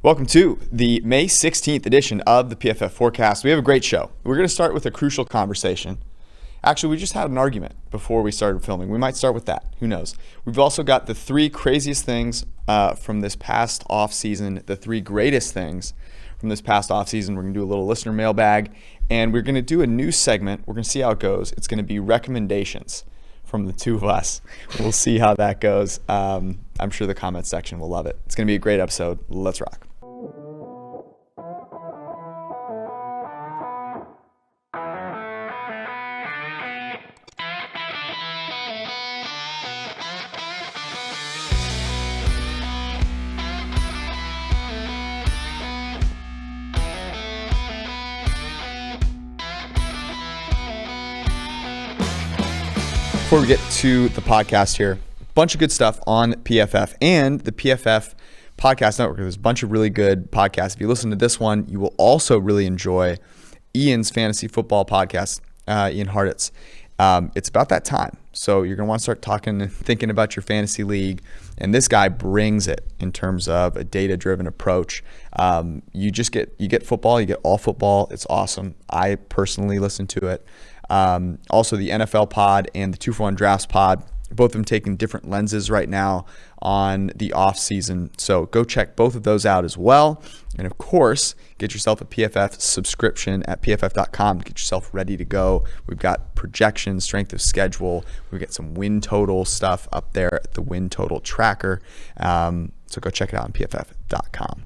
Welcome to the May 16th edition of the PFF Forecast. We have a great show. We're going to start with a crucial conversation. Actually, we just had an argument before we started filming. We might start with that. Who knows? We've also got the three craziest things from this past offseason, the three greatest things from this past offseason. We're going to do a little listener mailbag, and we're going to do a new segment. We're going to see how it goes. It's going to be recommendations from the two of us. We'll see how that goes. I'm sure the comment section will love it. It's going to be a great episode. Let's rock. Before we get to the podcast here, a bunch of good stuff on PFF and the PFF Podcast Network. There's a bunch of really good podcasts. If you listen to this one, you will also really enjoy Ian's fantasy football podcast, Ian Hartitz. It's about that time. So you're going to want to start talking and thinking about your fantasy league. And this guy brings it in terms of a data-driven approach. You get football, you get all football. It's awesome. I personally listen to it. Also the NFL pod and the 2-for-1 drafts pod, both of them taking different lenses right now on the off season. So go check both of those out as well. And of course, get yourself a PFF subscription at pff.com to get yourself ready to go. We've got projections, strength of schedule. We've got some win total stuff up there at the win total tracker. So go check it out on pff.com.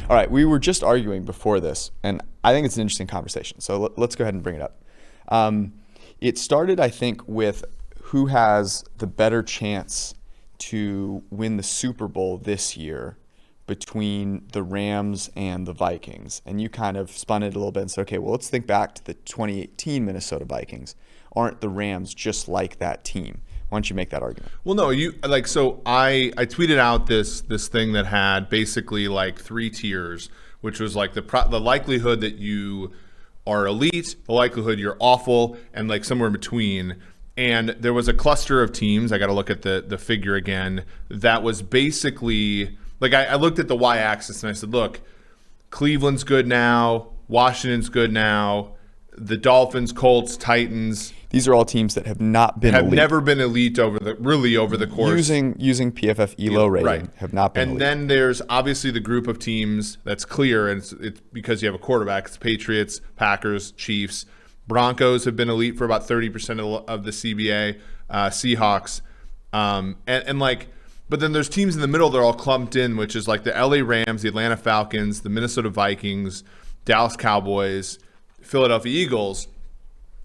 All right. We were just arguing before this, and I think it's an interesting conversation. So let's go ahead and bring it up. It started, I think, with who has the better chance to win the Super Bowl this year between the Rams and the Vikings. And you kind of spun it a little bit and said, okay, well, let's think back to the 2018 Minnesota Vikings. Aren't the Rams just like that team? Why don't you make that argument? Well, no, I tweeted out this thing that had basically like three tiers, which was like the likelihood that you are elite, the likelihood you're awful, and like somewhere in between. And there was a cluster of teams, I got to look at the figure again, that was basically, like I looked at the y-axis and I said, look, Cleveland's good now, Washington's good now, the Dolphins, Colts, Titans. These are all teams that have not been elite. Never been elite over the course. Using PFF ELO rating, right. Have not been elite. And then there's obviously the group of teams that's clear, and it's because you have a quarterback. It's Patriots, Packers, Chiefs. Broncos have been elite for about 30% of the CBA. Seahawks. But then there's teams in the middle that are all clumped in, which is like the LA Rams, the Atlanta Falcons, the Minnesota Vikings, Dallas Cowboys, Philadelphia Eagles.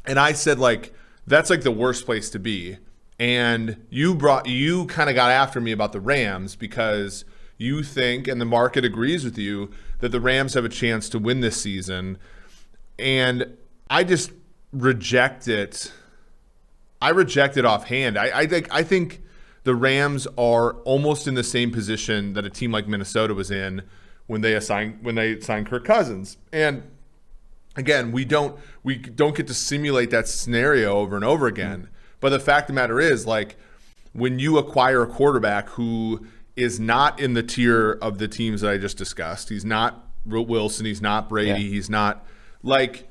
And I said, like, that's like the worst place to be. And you kind of got after me about the Rams because you think, and the market agrees with you, that the Rams have a chance to win this season. And I just reject it. I reject it offhand. I think the Rams are almost in the same position that a team like Minnesota was in when they signed Kirk Cousins. And again, we don't get to simulate that scenario over and over again. But the fact of the matter is, like, when you acquire a quarterback who is not in the tier of the teams that I just discussed, he's not Wilson, he's not Brady, he's not, like,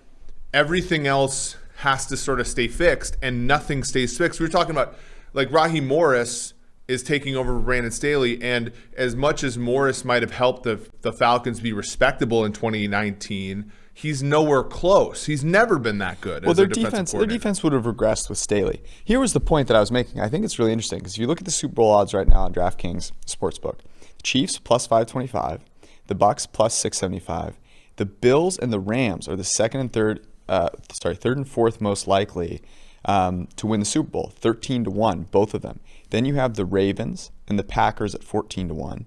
everything else has to sort of stay fixed, and nothing stays fixed. We were talking about, like, Raheem Morris is taking over for Brandon Staley, and as much as Morris might have helped the Falcons be respectable in 2019, he's nowhere close. He's never been that good. Well, their defense would have regressed with Staley. Here was the point that I was making. I think it's really interesting because if you look at the Super Bowl odds right now on DraftKings Sportsbook, Chiefs plus 525, the Bucks plus 675, the Bills and the Rams are the third and fourth most likely to win the Super Bowl, 13-1, both of them. Then you have the Ravens and the Packers at 14-1,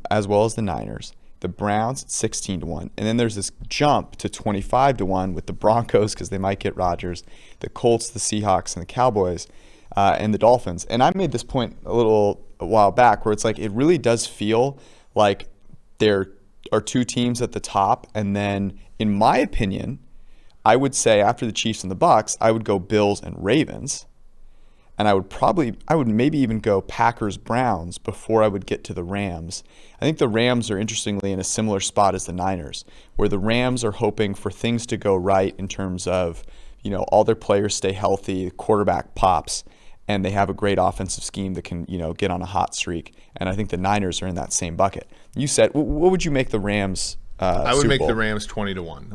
as well as the Niners. The Browns at 16-1, and then there's this jump to 25-1 with the Broncos because they might get Rodgers, the Colts, the Seahawks, and the Cowboys, and the Dolphins. And I made this point a while back where it's like it really does feel like there are two teams at the top, and then in my opinion, I would say after the Chiefs and the Bucks, I would go Bills and Ravens. And I would maybe even go Packers Browns before I would get to the Rams. I think the Rams are interestingly in a similar spot as the Niners, where the Rams are hoping for things to go right in terms of, all their players stay healthy, the quarterback pops, and they have a great offensive scheme that can, get on a hot streak. And I think the Niners are in that same bucket. You said, what would you make the Rams I would Super make Bowl? the Rams 20-1.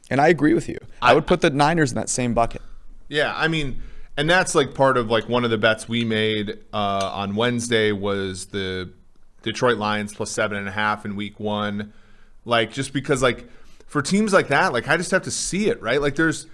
And I agree with you. I would put the Niners in that same bucket. Yeah, I mean, and that's like part of like one of the bets we made on Wednesday was the Detroit Lions plus 7.5 in week 1. Like, just because like for teams like that, like I just have to see it, right? Like there's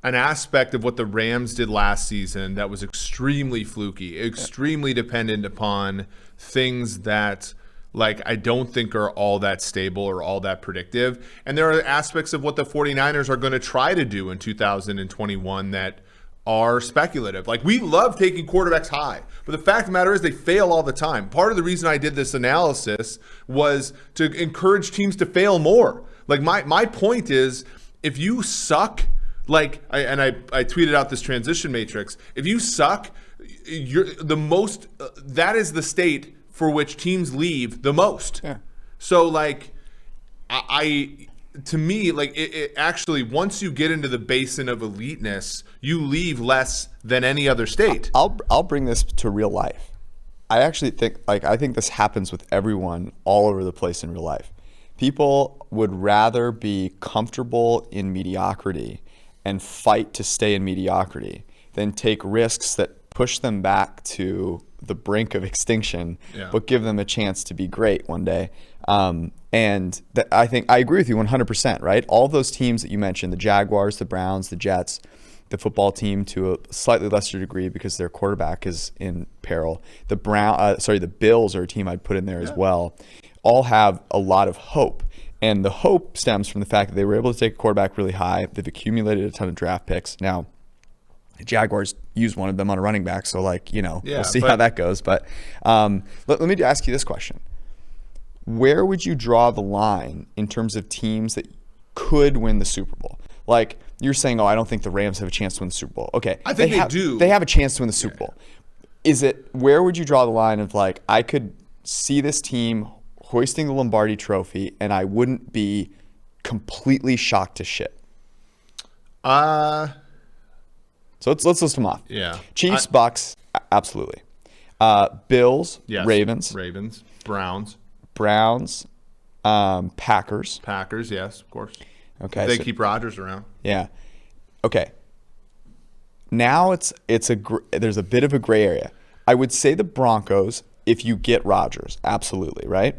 an aspect of what the Rams did last season that was extremely fluky, extremely dependent upon things that like I don't think are all that stable or all that predictive. And there are aspects of what the 49ers are going to try to do in 2021 that are speculative. Like we love taking quarterbacks high, but the fact of the matter is they fail all the time. Part of the reason I did this analysis was to encourage teams to fail more. Like my point is, if you suck, I tweeted out this transition matrix. If you suck, you're the most. That is the state for which teams leave the most. Yeah. So like, to me, like it actually, once you get into the basin of eliteness, you leave less than any other state. I'll bring this to real life. I actually think I think this happens with everyone all over the place in real life. People would rather be comfortable in mediocrity and fight to stay in mediocrity than take risks that push them back to the brink of extinction, but give them a chance to be great one day. And I think I agree with you 100%, right? All those teams that you mentioned, the Jaguars, the Browns, the Jets, the football team to a slightly lesser degree because their quarterback is in peril. The Bills are a team I'd put in there as well. All have a lot of hope. And the hope stems from the fact that they were able to take a quarterback really high. They've accumulated a ton of draft picks. Now, the Jaguars used one of them on a running back, so we'll see how that goes. But let me ask you this question. Where would you draw the line in terms of teams that could win the Super Bowl? Like, you're saying, I don't think the Rams have a chance to win the Super Bowl. Okay. I think they do. They have a chance to win the Super Bowl. Where would you draw the line of I could see this team hoisting the Lombardi trophy and I wouldn't be completely shocked to shit? So let's list them off. Yeah. Chiefs, Bucks, absolutely. Bills, yes. Ravens, Browns, Packers, yes, of course. Okay, they keep Rodgers around. Yeah. Okay. Now there's a bit of a gray area. I would say the Broncos if you get Rodgers, absolutely, right?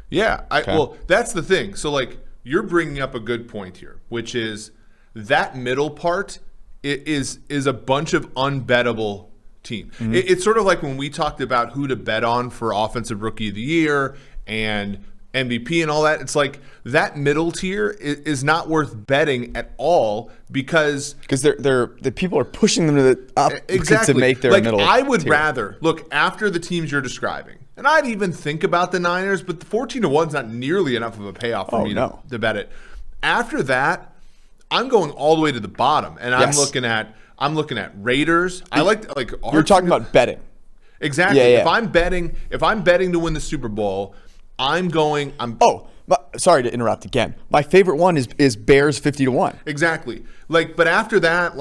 Yeah. Well, that's the thing. So you're bringing up a good point here, which is that middle part is a bunch of unbettable team. Mm-hmm. It's sort of like when we talked about who to bet on for Offensive Rookie of the Year and MVP and all that. It's like that middle tier is not worth betting at all because the people are pushing them to the up exactly. to make their middle. I would tier. rather look after the teams you're describing, and I'd even think about the Niners, but the 14-1 is not nearly enough of a payoff for me to bet it. After that, I'm going all the way to the bottom, and I'm looking at Raiders. I like you're talking about betting. Exactly. Yeah. If I'm betting to win the Super Bowl, sorry to interrupt again. My favorite one is Bears 50-1. Exactly. But after that,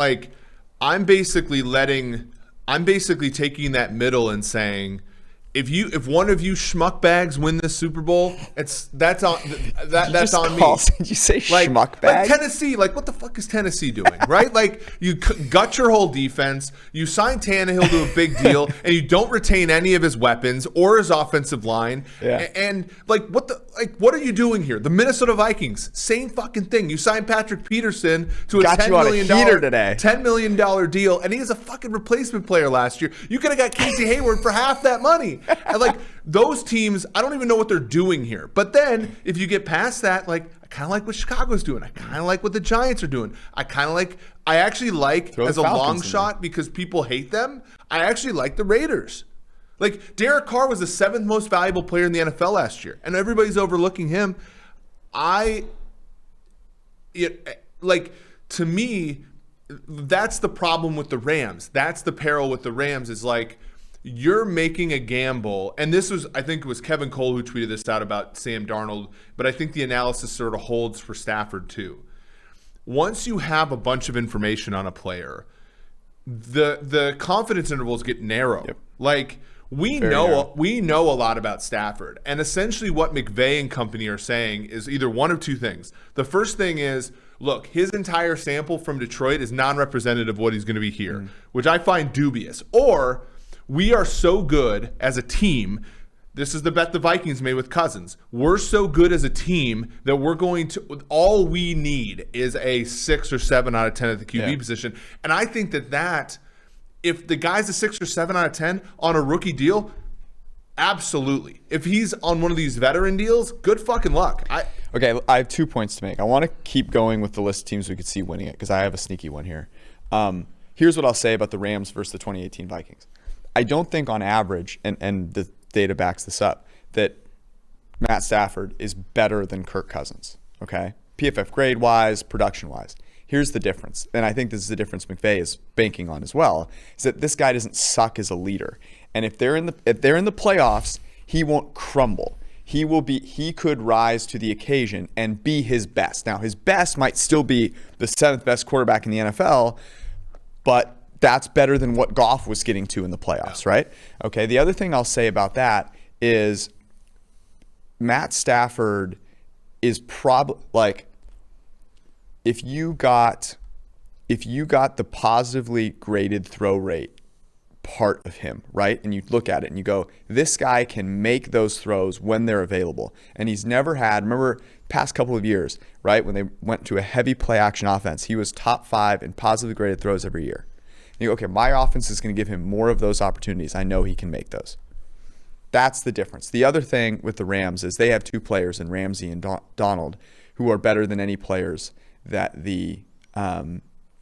I'm basically taking that middle and saying, if one of you schmuck bags win this Super Bowl, that's on me. Did you say schmuck bag? Tennessee, what the fuck is Tennessee doing, right? You gut your whole defense, you sign Tannehill to a big deal, and you don't retain any of his weapons or his offensive line. Yeah. And what are you doing here? The Minnesota Vikings, same fucking thing. You signed Patrick Peterson to a $10 million deal, and he is a fucking replacement player last year. You could have got Casey Hayward for half that money. And those teams, I don't even know what they're doing here. But then if you get past that, I kind of like what Chicago's doing. I kind of like what the Giants are doing. I actually like as a long shot because people hate them. I actually like the Raiders. Derek Carr was the 7th most valuable player in the NFL last year, and everybody's overlooking him. To me, that's the problem with the Rams. That's the peril with the Rams is like you're making a gamble. And this was, I think it was Kevin Cole who tweeted this out about Sam Darnold, but I think the analysis sort of holds for Stafford too. Once you have a bunch of information on a player, the confidence intervals get narrow. Yep. Like we know a lot about Stafford, and essentially what McVay and company are saying is either one of two things. The first thing is, look, his entire sample from Detroit is non-representative of what he's going to be here, which I find dubious. Or we are so good as a team. This is the bet the Vikings made with Cousins. We're so good as a team that we're going to, all we need is a 6 or 7 out of 10 at the QB position. And I think that if the guy's a 6 or 7 out of 10 on a rookie deal, absolutely. If he's on one of these veteran deals, good fucking luck. Okay, I have 2 points to make. I want to keep going with the list of teams we could see winning it because I have a sneaky one here. Here's what I'll say about the Rams versus the 2018 Vikings. I don't think on average, and the data backs this up, that Matt Stafford is better than Kirk Cousins, okay? PFF grade-wise, production-wise. Here's the difference, and I think this is the difference McVay is banking on as well, is that this guy doesn't suck as a leader. And if they're in the playoffs, he won't crumble. He could rise to the occasion and be his best. Now, his best might still be the 7th best quarterback in the NFL, but that's better than what Goff was getting to in the playoffs, right? Okay, the other thing I'll say about that is Matt Stafford is probably like if you got the positively graded throw rate part of him, right? And you look at it and you go, this guy can make those throws when they're available. And he's never had, remember past couple of years, right? When they went to a heavy play action offense, he was top 5 in positively graded throws every year. You go, okay, my offense is going to give him more of those opportunities. I know he can make those. That's the difference. The other thing with the Rams is they have 2 players in Ramsey and Donald who are better than any players that the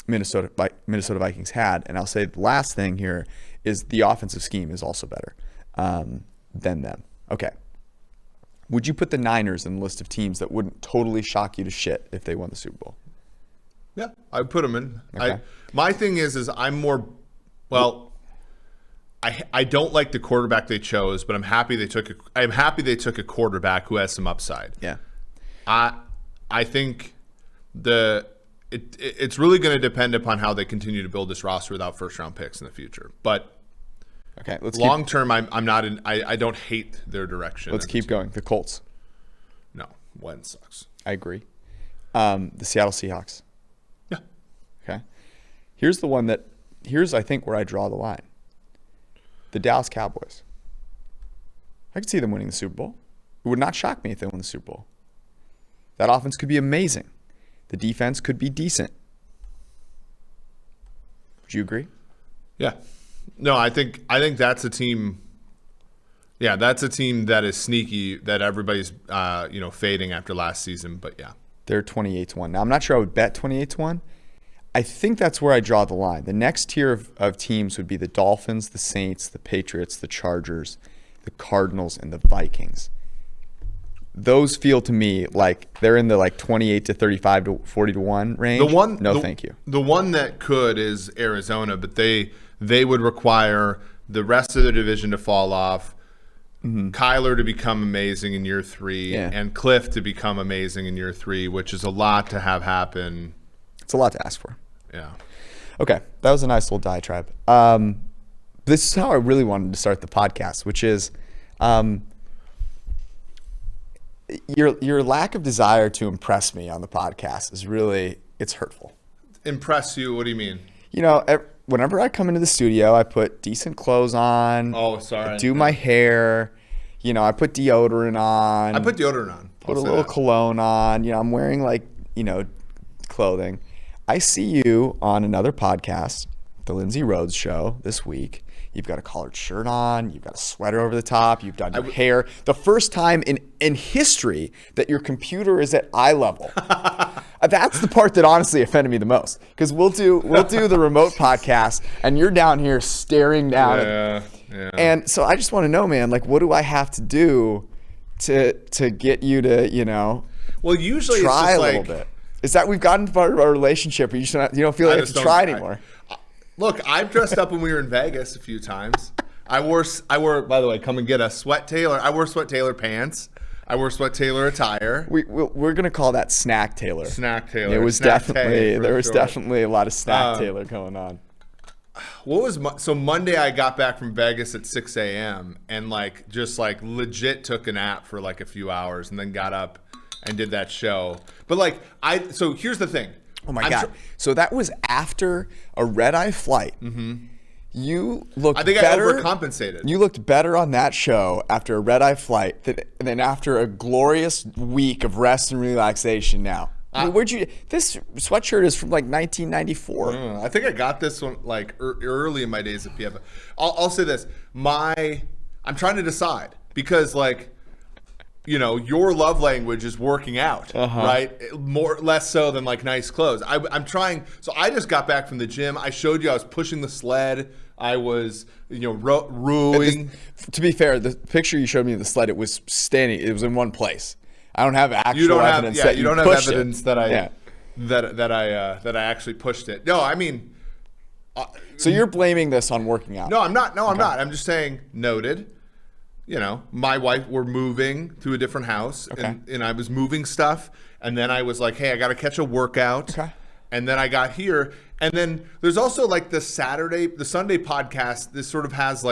Minnesota Vikings had. And I'll say the last thing here is the offensive scheme is also better than them. Okay. Would you put the Niners in the list of teams that wouldn't totally shock you to shit if they won the Super Bowl? Yeah, I put them in. Okay. My thing is I'm more, well, I don't like the quarterback they chose, but I'm happy they took a quarterback who has some upside. Yeah. I think it's really going to depend upon how they continue to build this roster without first round picks in the future. But okay, long term, I'm not in. I don't hate their direction. Let's keep going. The Colts. No, Wentz sucks. I agree. The Seattle Seahawks. Yeah. Okay. Here's I think where I draw the line. The Dallas Cowboys. I could see them winning the Super Bowl. It would not shock me if they won the Super Bowl. That offense could be amazing. The defense could be decent. Would you agree? Yeah. No, I think that's a team. Yeah, that's a team that is sneaky that everybody's fading after last season. But yeah, they're 28-1. Now I'm not sure I would bet 28-1. I think that's where I draw the line. The next tier of teams would be the Dolphins, the Saints, the Patriots, the Chargers, the Cardinals, and the Vikings. Those feel to me like they're in the 28 to 35 to 40 to 1 range. Thank you. The one that could is Arizona, but they would require the rest of the division to fall off, Kyler to become amazing in year 3, and Cliff to become amazing in year 3, which is a lot to have happen. It's a lot to ask for. Yeah. Okay, that was a nice little diatribe. This is how I really wanted to start the podcast, which is your lack of desire to impress me on the podcast is really, it's hurtful. Impress you? What do you mean? Whenever I come into the studio, I put decent clothes on. Oh, sorry. I do my hair. I put deodorant on. I put deodorant on. Put a little cologne on. I'm wearing clothing. I see you on another podcast, The Lindsay Rhodes Show, this week. You've got a collared shirt on. You've got a sweater over the top. You've done your hair. The first time in history that your computer is at eye level. That's the part that honestly offended me the most. Because we'll do the remote podcast, and you're down here staring down. Yeah. And so I just want to know, man, what do I have to do to get you to, Well, usually try it's just a little bit? Is that we've gotten to part of our relationship, or you don't feel like you have to try anymore? Look, I've dressed up when we were in Vegas a few times. I wore. By the way, come and get a Sweat Taylor. I wore Sweat Taylor pants. I wore Sweat Taylor attire. We're gonna call that Snack Taylor. Snack Taylor. There was definitely a lot of Snack Taylor going on. So Monday I got back from Vegas at 6 a.m. and just legit took a nap for like a few hours and then got up and did that show. But so here's the thing. Oh my God. So that was after a red-eye flight. Mm-hmm. You looked better. I overcompensated. You looked better on that show after a red-eye flight than after a glorious week of rest and relaxation now. This sweatshirt is from 1994. I think I got this one early in my days at PFF. I'll say this. I'm trying to decide because your love language is working out, right? Less so than nice clothes. I'm trying. So I just got back from the gym. I showed you I was pushing the sled. I was, rowing. To be fair, the picture you showed me of the sled, it was standing. It was in one place. I don't have actual evidence that you don't have evidence that I actually pushed it. No, I mean. So you're blaming this on working out? No, I'm not. I'm not. I'm just saying. Noted. My wife, we're moving to a different house, and I was moving stuff, and then I was like, hey, I got to catch a workout. Okay. And then I got here, and then there's also the Sunday podcast. This sort of has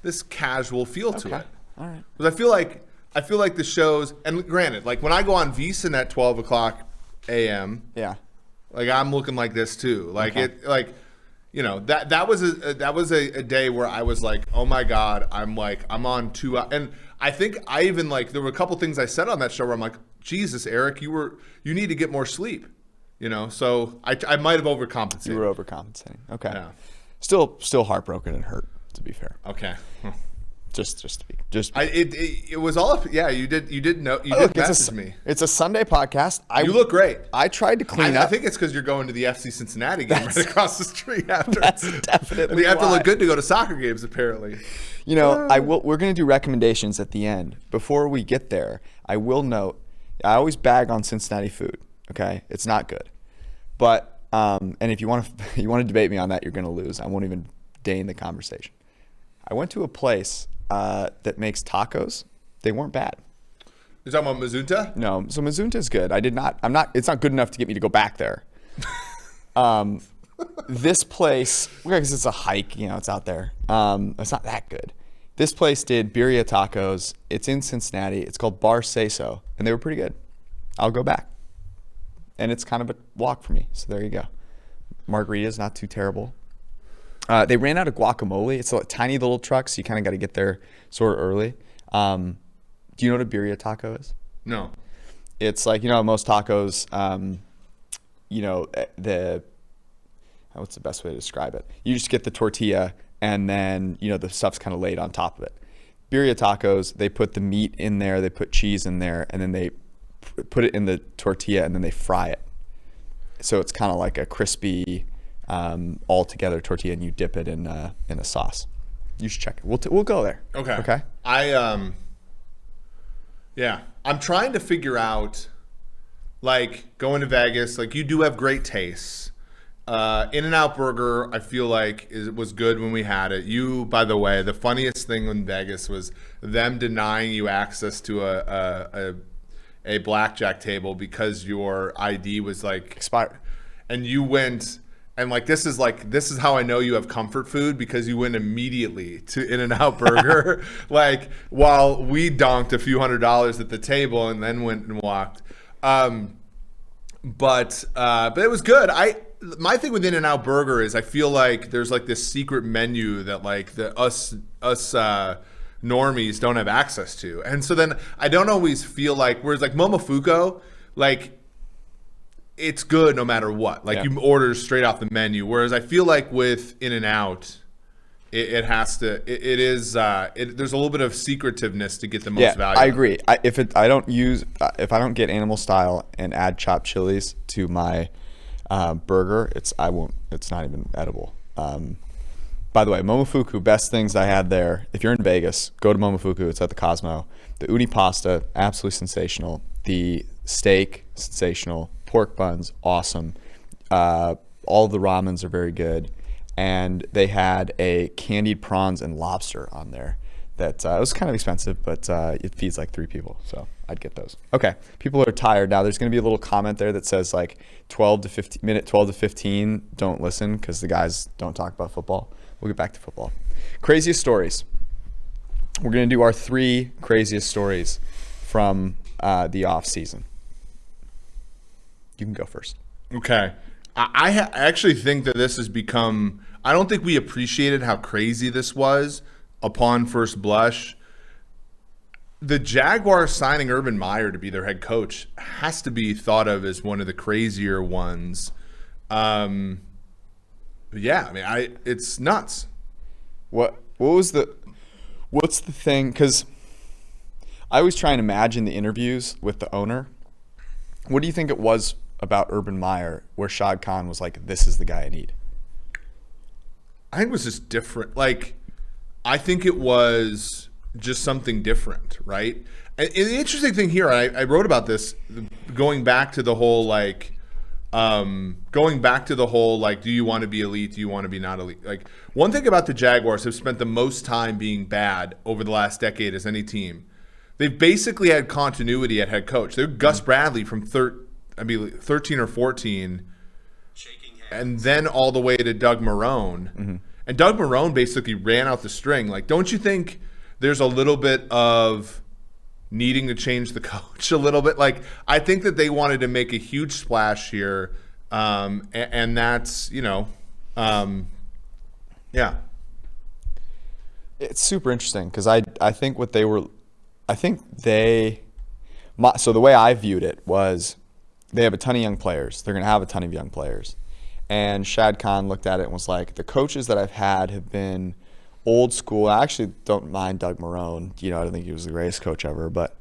this casual feel to it. All right. Because I feel like the shows, and granted, when I go on VSiN at 12 o'clock a.m. Yeah. I'm looking like this too. That was a day where I was like, oh my God, I'm on 2 hours. And I think I even there were a couple things I said on that show where I'm like, Jesus, Eric, you need to get more sleep. So I might have overcompensated. You were overcompensating. Okay. Yeah. Still heartbroken and hurt, to be fair. Okay. It was all. Yeah, you did know. You did message me. It's a Sunday podcast. You look great. I tried to clean up. I think it's because you're going to the FC Cincinnati game right across the street after. That's definitely. And you have to look good to go to soccer games, apparently. We're going to do recommendations at the end. Before we get there, I will note. I always bag on Cincinnati food. Okay, it's not good, but and if you want to debate me on that, you're going to lose. I won't even deign the conversation. I went to a place that makes tacos. They weren't bad. You're talking about Mazunta? No, so Mazunta is good. It's not good enough to get me to go back there. This place, because it's a hike, it's out there. It's not that good. This place did birria tacos. It's in Cincinnati. It's called Bar Seso, and they were pretty good. I'll go back. And it's kind of a walk for me, so there you go. Margarita's not too terrible. They ran out of guacamole. It's a tiny little truck, so you kind of got to get there sort of early. Do you know what a birria taco is? No. It's most tacos, what's the best way to describe it? You just get the tortilla, and then, the stuff's kind of laid on top of it. Birria tacos, they put the meat in there, they put cheese in there, and then they put it in the tortilla, and then they fry it. So it's kind of like a crispy, all together tortilla, and you dip it in a sauce. You should check it. We'll go there. Okay. I'm trying to figure out, going to Vegas. You do have great tastes. In-N-Out Burger, I feel like was good when we had it. You, by the way, the funniest thing in Vegas was them denying you access to a blackjack table because your ID was expired, and you went. And this is how I know you have comfort food, because you went immediately to In-N-Out Burger, while we donked a few $100s at the table and then went and walked. But it was good. My thing with In-N-Out Burger is I feel like there's this secret menu that us normies don't have access to, and so then I don't always feel whereas Momofuku, it's good no matter what. You order straight off the menu. Whereas I feel with In-N-Out, it has to. It is. There's a little bit of secretiveness to get the most value. I agree. If I don't get animal style and add chopped chilies to my burger, it's not even edible. By the way, Momofuku, best things I had there. If you're in Vegas, go to Momofuku. It's at the Cosmo. The uni pasta, absolutely sensational. the steak, sensational. Pork buns, awesome. All the ramens are very good. And they had a candied prawns and lobster on there that it was kind of expensive, but it feeds like 3 people. So I'd get those. Okay, people are tired now. There's going to be a little comment there that says like 12 to 15, don't listen because the guys don't talk about football. We'll get back to football. Craziest stories. We're going to do our 3 craziest stories from the off season. You can go first. Okay. I actually think that this has become – I don't think we appreciated how crazy this was upon first blush. The Jaguars signing Urban Meyer to be their head coach has to be thought of as one of the crazier ones. Yeah, I mean, it's nuts. What's the thing? Because I always try and imagine the interviews with the owner. What do you think it was about Urban Meyer where Shad Khan was like, this is the guy I need? I think it was just different. Like, I think it was just something different, right? And the interesting thing here, I wrote about this, going back to the whole, do you want to be elite? Do you want to be not elite? Like, one thing about the Jaguars have spent the most time being bad over the last decade as any team. They've basically had continuity at head coach. They're Gus Bradley from 13 or 14, and then all the way to Doug Marrone. Mm-hmm. And Doug Marrone basically ran out the string. Like, don't you think there's a little bit of needing to change the coach a little bit? Like, I think that they wanted to make a huge splash here, and that's, yeah. It's super interesting because I think so the way I viewed it was they have a ton of young players. They're going to have a ton of young players. And Shad Khan looked at it and was like, the coaches that I've had have been old school. I actually don't mind Doug Marrone. I don't think he was the greatest coach ever. But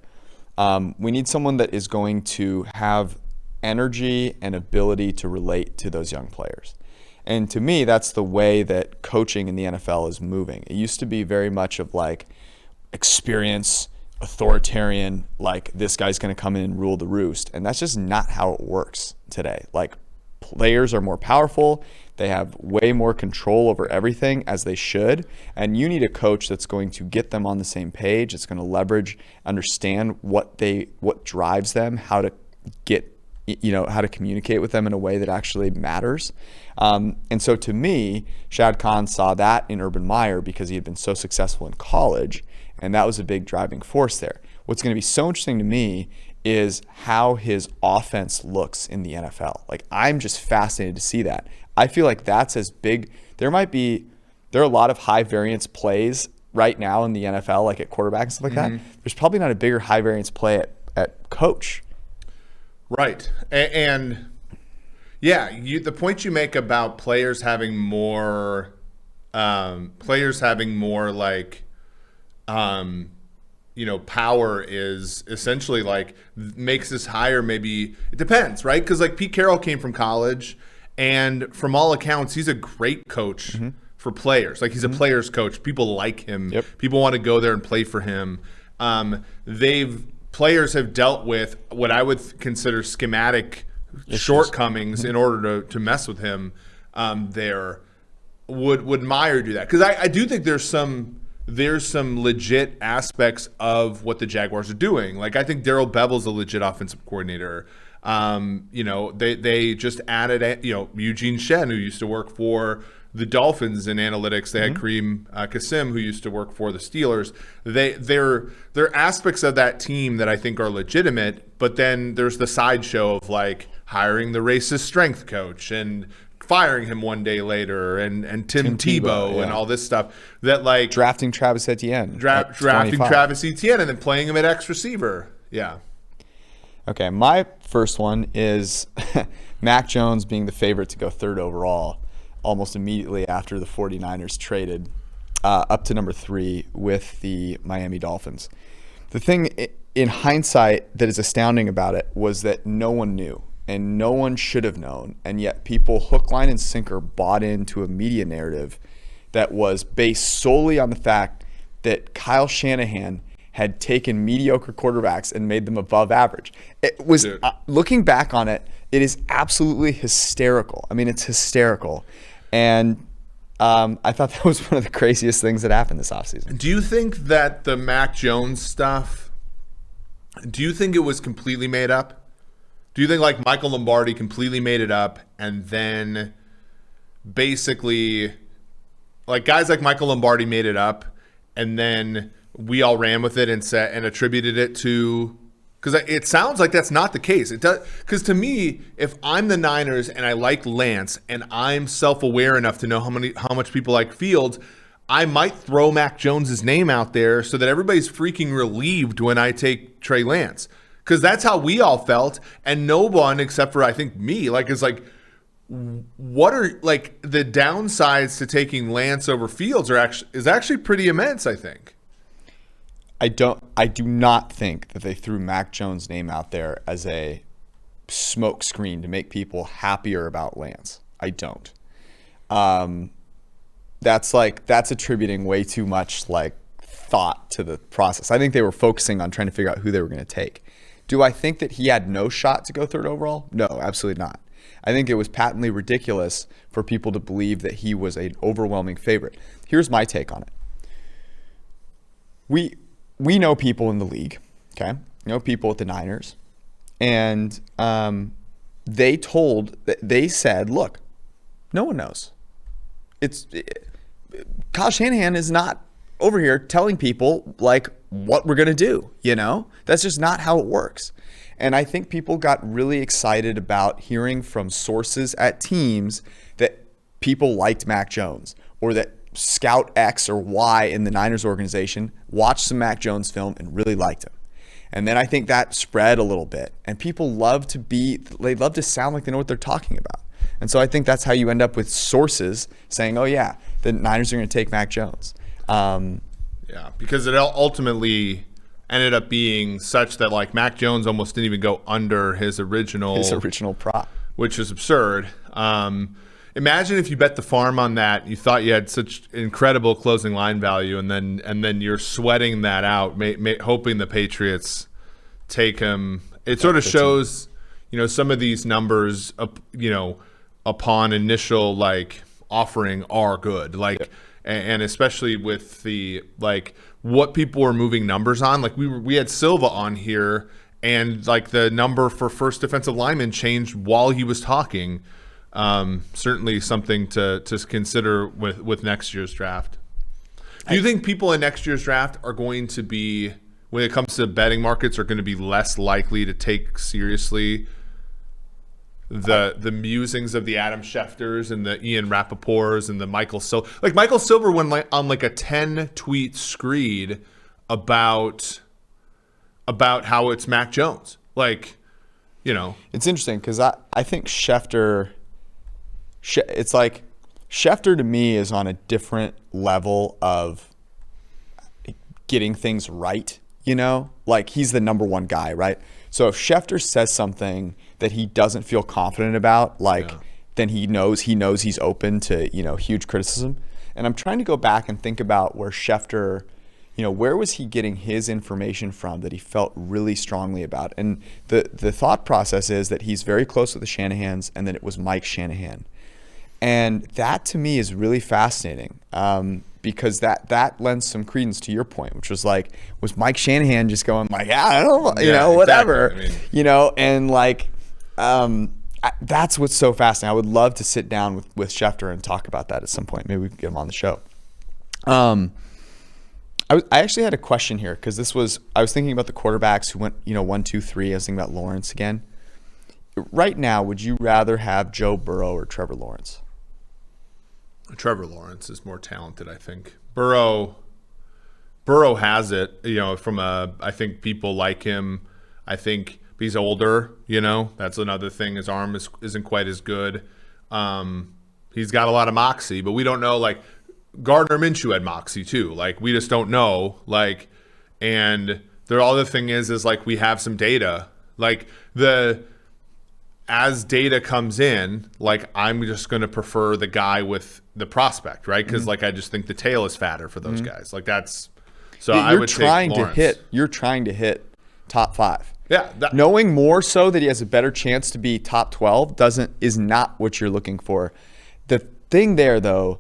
we need someone that is going to have energy and ability to relate to those young players. And to me, that's the way that coaching in the NFL is moving. It used to be very much of like experience, authoritarian, like this guy's going to come in and rule the roost. And that's just not how it works today. Like, players are more powerful. They have way more control over everything, as they should. And you need a coach that's going to get them on the same page. It's going to leverage, understand what drives them, how to communicate with them in a way that actually matters. And so to me, Shad Khan saw that in Urban Meyer because he had been so successful in college. And that was a big driving force there. What's going to be so interesting to me is how his offense looks in the NFL. Like, I'm just fascinated to see that. I feel like that's as big. There are a lot of high variance plays right now in the NFL, like at quarterback and stuff like that. There's probably not a bigger high variance play at coach. Right. And yeah, the point you make about players having more power is essentially like makes this hire. Maybe it depends, right? Because like Pete Carroll came from college, and from all accounts, he's a great coach for players. Like, he's a player's coach. People like him. Yep. People want to go there and play for him. Players have dealt with what I would consider schematic shortcomings in order to mess with him. Would Meyer do that? Because I do think there's some legit aspects of what the Jaguars are doing. Like, I think Darrell Bevel's a legit offensive coordinator. They just added, Eugene Shen, who used to work for the Dolphins in analytics. They had Kareem Kassim, who used to work for the Steelers. There are aspects of that team that I think are legitimate, but then there's the sideshow of like hiring the racist strength coach and firing him one day later, and Tim Tebow and all this stuff that like drafting Travis Etienne, drafting Travis Etienne, and then playing him at X receiver. Yeah. Okay, my first one is Mac Jones being the favorite to go 3rd overall almost immediately after the 49ers traded up to number 3 with the Miami Dolphins. The thing in hindsight that is astounding about it was that no one knew. And no one should have known, and yet people hook, line, and sinker bought into a media narrative that was based solely on the fact that Kyle Shanahan had taken mediocre quarterbacks and made them above average. It was looking back on it, it is absolutely hysterical. I mean, it's hysterical. And I thought that was one of the craziest things that happened this offseason. Do you think that the Mac Jones stuff, do you think it was completely made up? Do you think like Michael Lombardi completely made it up and then basically like guys like Michael Lombardi made it up and then we all ran with it and said and attributed it to, because it sounds like that's not the case. It does, because to me, if I'm the Niners and I like Lance and I'm self-aware enough to know how much people like Fields, I might throw Mac Jones's name out there so that everybody's freaking relieved when I take Trey Lance. Because that's how we all felt, and no one except for I think me, like, is like, what are like the downsides to taking Lance over Fields is actually pretty immense, I think. I do not think that they threw Mac Jones' name out there as a smoke screen to make people happier about Lance. I don't. That's attributing way too much like thought to the process. I think they were focusing on trying to figure out who they were going to take. Do I think that he had no shot to go third overall? No, absolutely not. I think it was patently ridiculous for people to believe that he was an overwhelming favorite. Here's my take on it. We know people in the league, okay? We know people at the Niners, and they said, look, no one knows. Kyle Shanahan is not over here telling people like what we're going to do, you know? That's just not how it works. And I think people got really excited about hearing from sources at teams that people liked Mac Jones, or that Scout X or Y in the Niners organization watched some Mac Jones film and really liked him. And then I think that spread a little bit, and people love to sound like they know what they're talking about. And so I think that's how you end up with sources saying, oh yeah, the Niners are going to take Mac Jones. Yeah, because it ultimately ended up being such that like Mac Jones almost didn't even go under his original prop, which is absurd. Imagine if you bet the farm on that, you thought you had such incredible closing line value, and then you're sweating that out, hoping the Patriots take him. It sort of shows, some of these numbers, upon initial like offering are good, and especially with the like what people were moving numbers on. Like we had Silva on here, and like the number for first defensive lineman changed while he was talking. Certainly something to consider with next year's draft. Do you think people in next year's draft are going to be, when it comes to betting markets, are going to be less likely to take seriously the musings of the Adam Schefters and the Ian Rappaports and the Michael Silver? Like Michael Silver went on like a 10-tweet screed about how it's Mac Jones. Like, It's interesting because I think Schefter... It's like Schefter to me is on a different level of getting things right, like he's the number one guy, right? So if Schefter says something that he doesn't feel confident about, then he knows he's open to, huge criticism. And I'm trying to go back and think about where Schefter, where was he getting his information from that he felt really strongly about? And the thought process is that he's very close with the Shanahans, and that it was Mike Shanahan. And that to me is really fascinating because that lends some credence to your point, which was like, was Mike Shanahan just going like, I don't know, whatever, exactly. And like, that's what's so fascinating. I would love to sit down with Schefter and talk about that at some point. Maybe we can get him on the show. I actually had a question here because I was thinking about the quarterbacks who went, 1, 2, 3. I was thinking about Lawrence again. Right now, would you rather have Joe Burrow or Trevor Lawrence? Trevor Lawrence is more talented, I think. Burrow has it, I think people like him. I think he's older, that's another thing. His arm isn't quite as good. He's got a lot of moxie, but we don't know, like Gardner Minshew had moxie too. Like we just don't know. Like, and the other thing is like we have some data. Like as data comes in, like I'm just going to prefer the guy with the prospect, right? Because like I just think the tail is fatter for those guys. Like that's So I would take Lawrence. You're trying to hit top 5. Yeah. Knowing more so that he has a better chance to be top 12 is not what you're looking for. The thing there, though,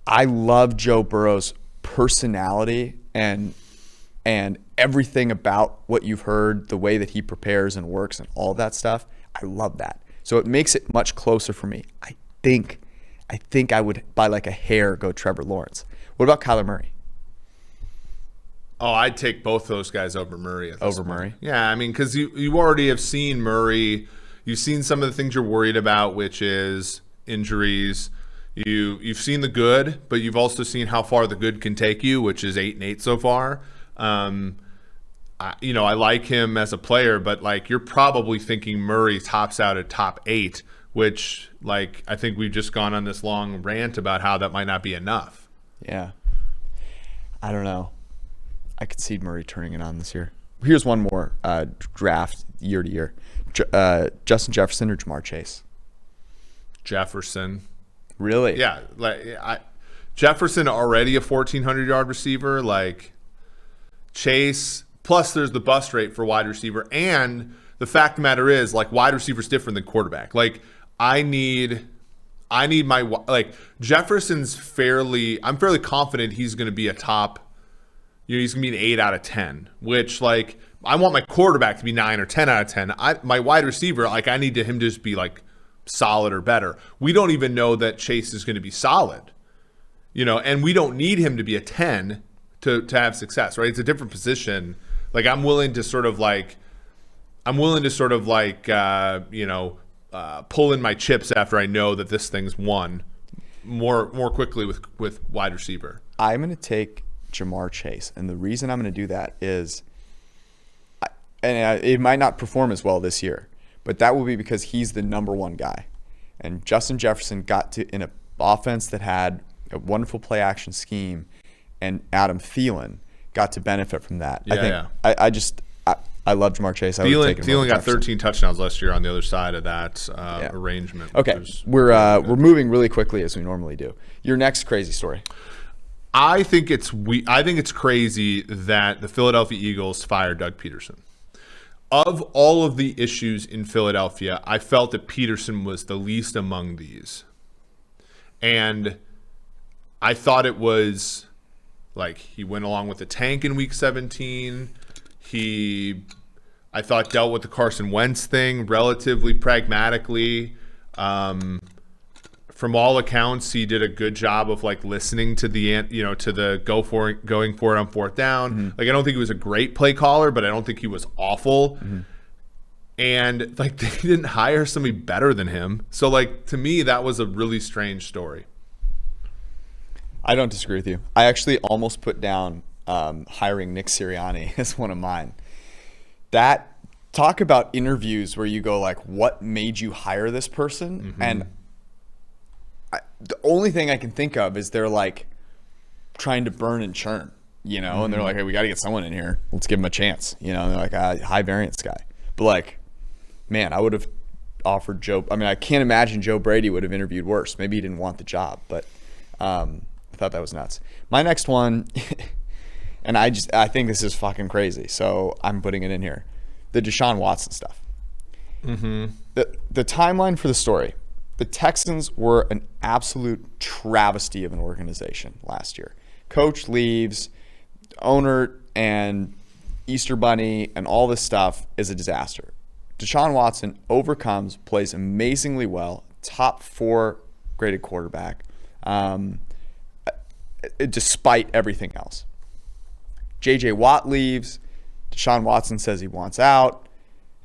I love Joe Burrow's personality and everything about what you've heard, the way that he prepares and works and all that stuff. I love that. So it makes it much closer for me. I think I would, by like a hair, go Trevor Lawrence. What about Kyler Murray? Oh, I'd take both those guys over Murray. Over Murray? Yeah, I mean, because you already have seen Murray. You've seen some of the things you're worried about, which is injuries. You've seen the good, but you've also seen how far the good can take you, which is 8-8 so far. I like him as a player, but like you're probably thinking Murray tops out at top 8, which like I think we've just gone on this long rant about how that might not be enough. Yeah, I don't know. I could see Murray turning it on this year. Here's one more draft year to year: Justin Jefferson or Jamar Chase. Jefferson. Really? Yeah, Jefferson already a 1,400-yard receiver. Like Chase, plus there's the bust rate for wide receiver, and the fact of the matter is, like, wide receiver's different than quarterback. Like I need my like Jefferson's I'm fairly confident he's going to be a top. He's going to be an 8 out of 10, which, like, I want my quarterback to be 9 or 10 out of 10. My wide receiver, like, I need him to just be, like, solid or better. We don't even know that Chase is going to be solid, and we don't need him to be a 10 to have success, right? It's a different position. Like, I'm willing to sort of, pull in my chips after I know that this thing's won more quickly with wide receiver. I'm going to take Jamar Chase, and the reason I'm going to do that is, it might not perform as well this year, but that will be because he's the number one guy, and Justin Jefferson got to in an offense that had a wonderful play action scheme, and Adam Thielen got to benefit from that. I love Jamar Chase. Thielen got 13 touchdowns last year on the other side of that arrangement. Okay, we're moving really quickly as we normally do. Your next crazy story. I think it's crazy that the Philadelphia Eagles fired Doug Peterson. Of all of the issues in Philadelphia, I felt that Peterson was the least among these. And I thought it was like he went along with the tank in week 17. I thought dealt with the Carson Wentz thing relatively pragmatically. From all accounts, he did a good job of like listening to the going for it on fourth down. Mm-hmm. Like I don't think he was a great play caller, but I don't think he was awful. Mm-hmm. And like they didn't hire somebody better than him. So like to me, that was a really strange story. I don't disagree with you. I actually almost put down hiring Nick Sirianni as one of mine. That talk about interviews where you go like, what made you hire this person? Mm-hmm. And the only thing I can think of is they're like trying to burn and churn, mm-hmm. and they're like, hey, we got to get someone in here. Let's give him a chance. And they're like a high variance guy. But like, man, I would have offered Joe. I mean, I can't imagine Joe Brady would have interviewed worse. Maybe he didn't want the job, but I thought that was nuts. My next one, and I think this is fucking crazy, so I'm putting it in here. The Deshaun Watson stuff. Mm-hmm. The timeline for the story. The Texans were an absolute travesty of an organization last year. Coach leaves, owner and Easter Bunny and all this stuff is a disaster. Deshaun Watson overcomes, plays amazingly well, top 4 graded quarterback, despite everything else. J.J. Watt leaves. Deshaun Watson says he wants out,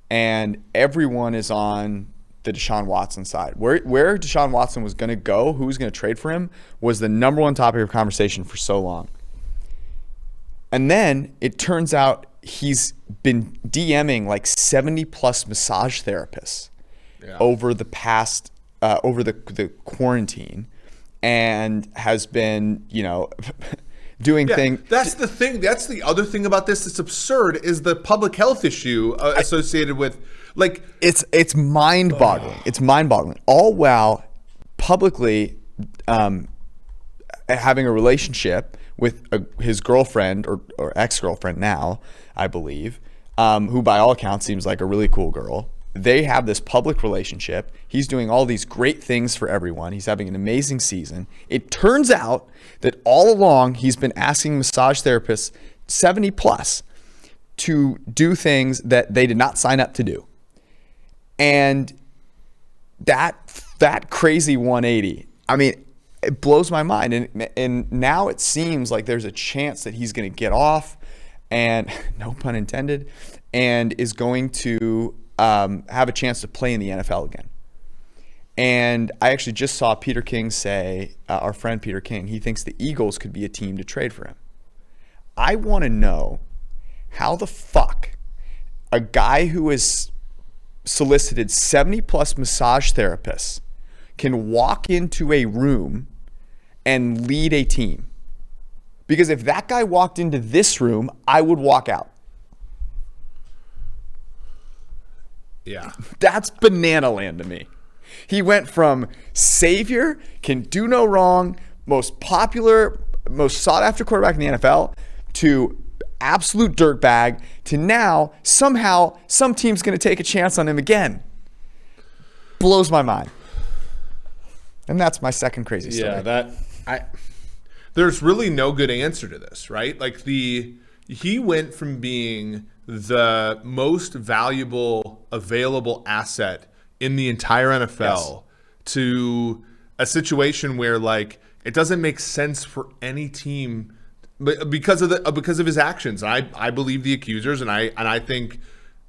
and everyone is on the Deshaun Watson side. Where Deshaun Watson was going to go, who was going to trade for him, was the number one topic of conversation for so long. And then it turns out he's been DMing like 70-plus massage therapists over the past, over the quarantine, and has been, doing things. That's the thing. That's the other thing about this that's absurd is the public health issue associated with, like, it's mind-boggling. It's mind-boggling. All while publicly having a relationship with his girlfriend or ex-girlfriend now, I believe, who by all accounts seems like a really cool girl. They have this public relationship. He's doing all these great things for everyone. He's having an amazing season. It turns out that all along he's been asking massage therapists 70 plus to do things that they did not sign up to do. And that crazy 180, I mean, it blows my mind. And now it seems like there's a chance that he's going to get off, and no pun intended, and is going to have a chance to play in the NFL again. And I actually just saw Peter King say, our friend Peter King, he thinks the Eagles could be a team to trade for him. I want to know how the fuck a guy who has solicited 70 plus massage therapists can walk into a room and lead a team. Because if that guy walked into this room, I would walk out. Yeah. That's banana land to me. He went from savior, can do no wrong, most popular, most sought after quarterback in the NFL, to absolute dirtbag, to now somehow some team's going to take a chance on him again. Blows my mind. And that's my second crazy story. Yeah, there's really no good answer to this, right? Like he went from being the most valuable available asset in the entire NFL to a situation where like it doesn't make sense for any team because of his actions. I believe the accusers, and I think,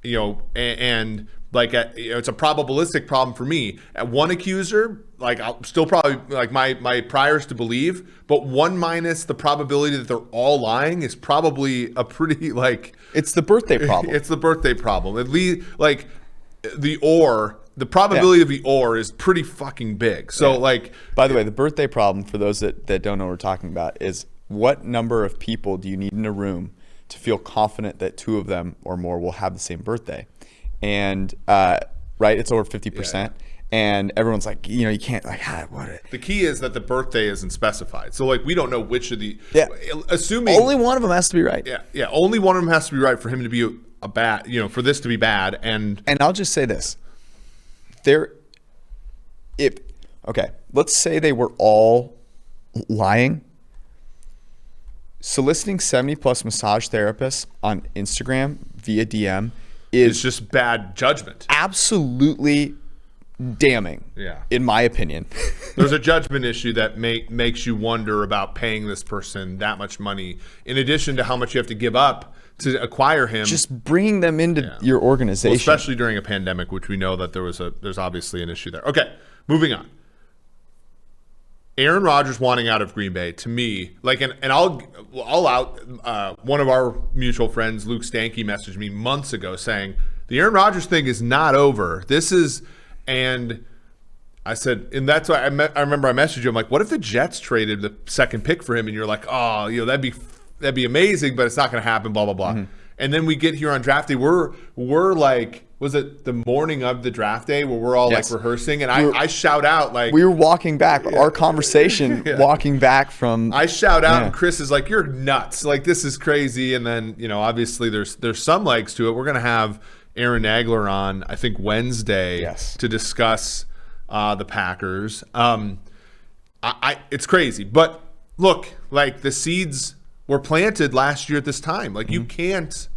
you know, and like it's a probabilistic problem for me. At one accuser, like I'll still probably like my priors to believe, but 1 minus the probability that they're all lying is probably a pretty like it's the birthday problem. It's the birthday problem. At least like the probability of the or is pretty fucking big. So like, by the way, the birthday problem, for those that don't know what we're talking about, is what number of people do you need in a room to feel confident that 2 of them or more will have the same birthday? And right, it's over 50%. Yeah. And everyone's like, you know, you can't like, what? The key is that the birthday isn't specified. So like, we don't know which of the, assuming only one of them has to be right. Yeah. Only one of them has to be right for him to be a bad, you know, for this to be bad. And I'll just say this. Let's say they were all lying. Soliciting 70 plus massage therapists on Instagram via DM is just bad judgment. Absolutely damning, in my opinion. There's a judgment issue that makes you wonder about paying this person that much money, in addition to how much you have to give up to acquire him. Just bringing them into your organization. Well, especially during a pandemic, which we know that there's obviously an issue there. Okay, moving on. Aaron Rodgers wanting out of Green Bay, to me, like, and I'll out. One of our mutual friends, Luke Stanky, messaged me months ago saying the Aaron Rodgers thing is not over. And I said, and that's why I remember I messaged you. I'm like, what if the Jets traded the second pick for him? And you're like, oh, you know, that'd be amazing, but it's not going to happen. Blah blah blah. Mm-hmm. And then we get here on draft day. We're like, was it the morning of the draft day where we're all like rehearsing? And I shout out like we were walking back, our conversation walking back from. I shout out and Chris is like, "You're nuts! Like this is crazy." And then obviously there's some legs to it. We're gonna have Aaron Nagler on, I think Wednesday, to discuss the Packers. It's crazy, but look, like the seeds were planted last year at this time. Like you can't.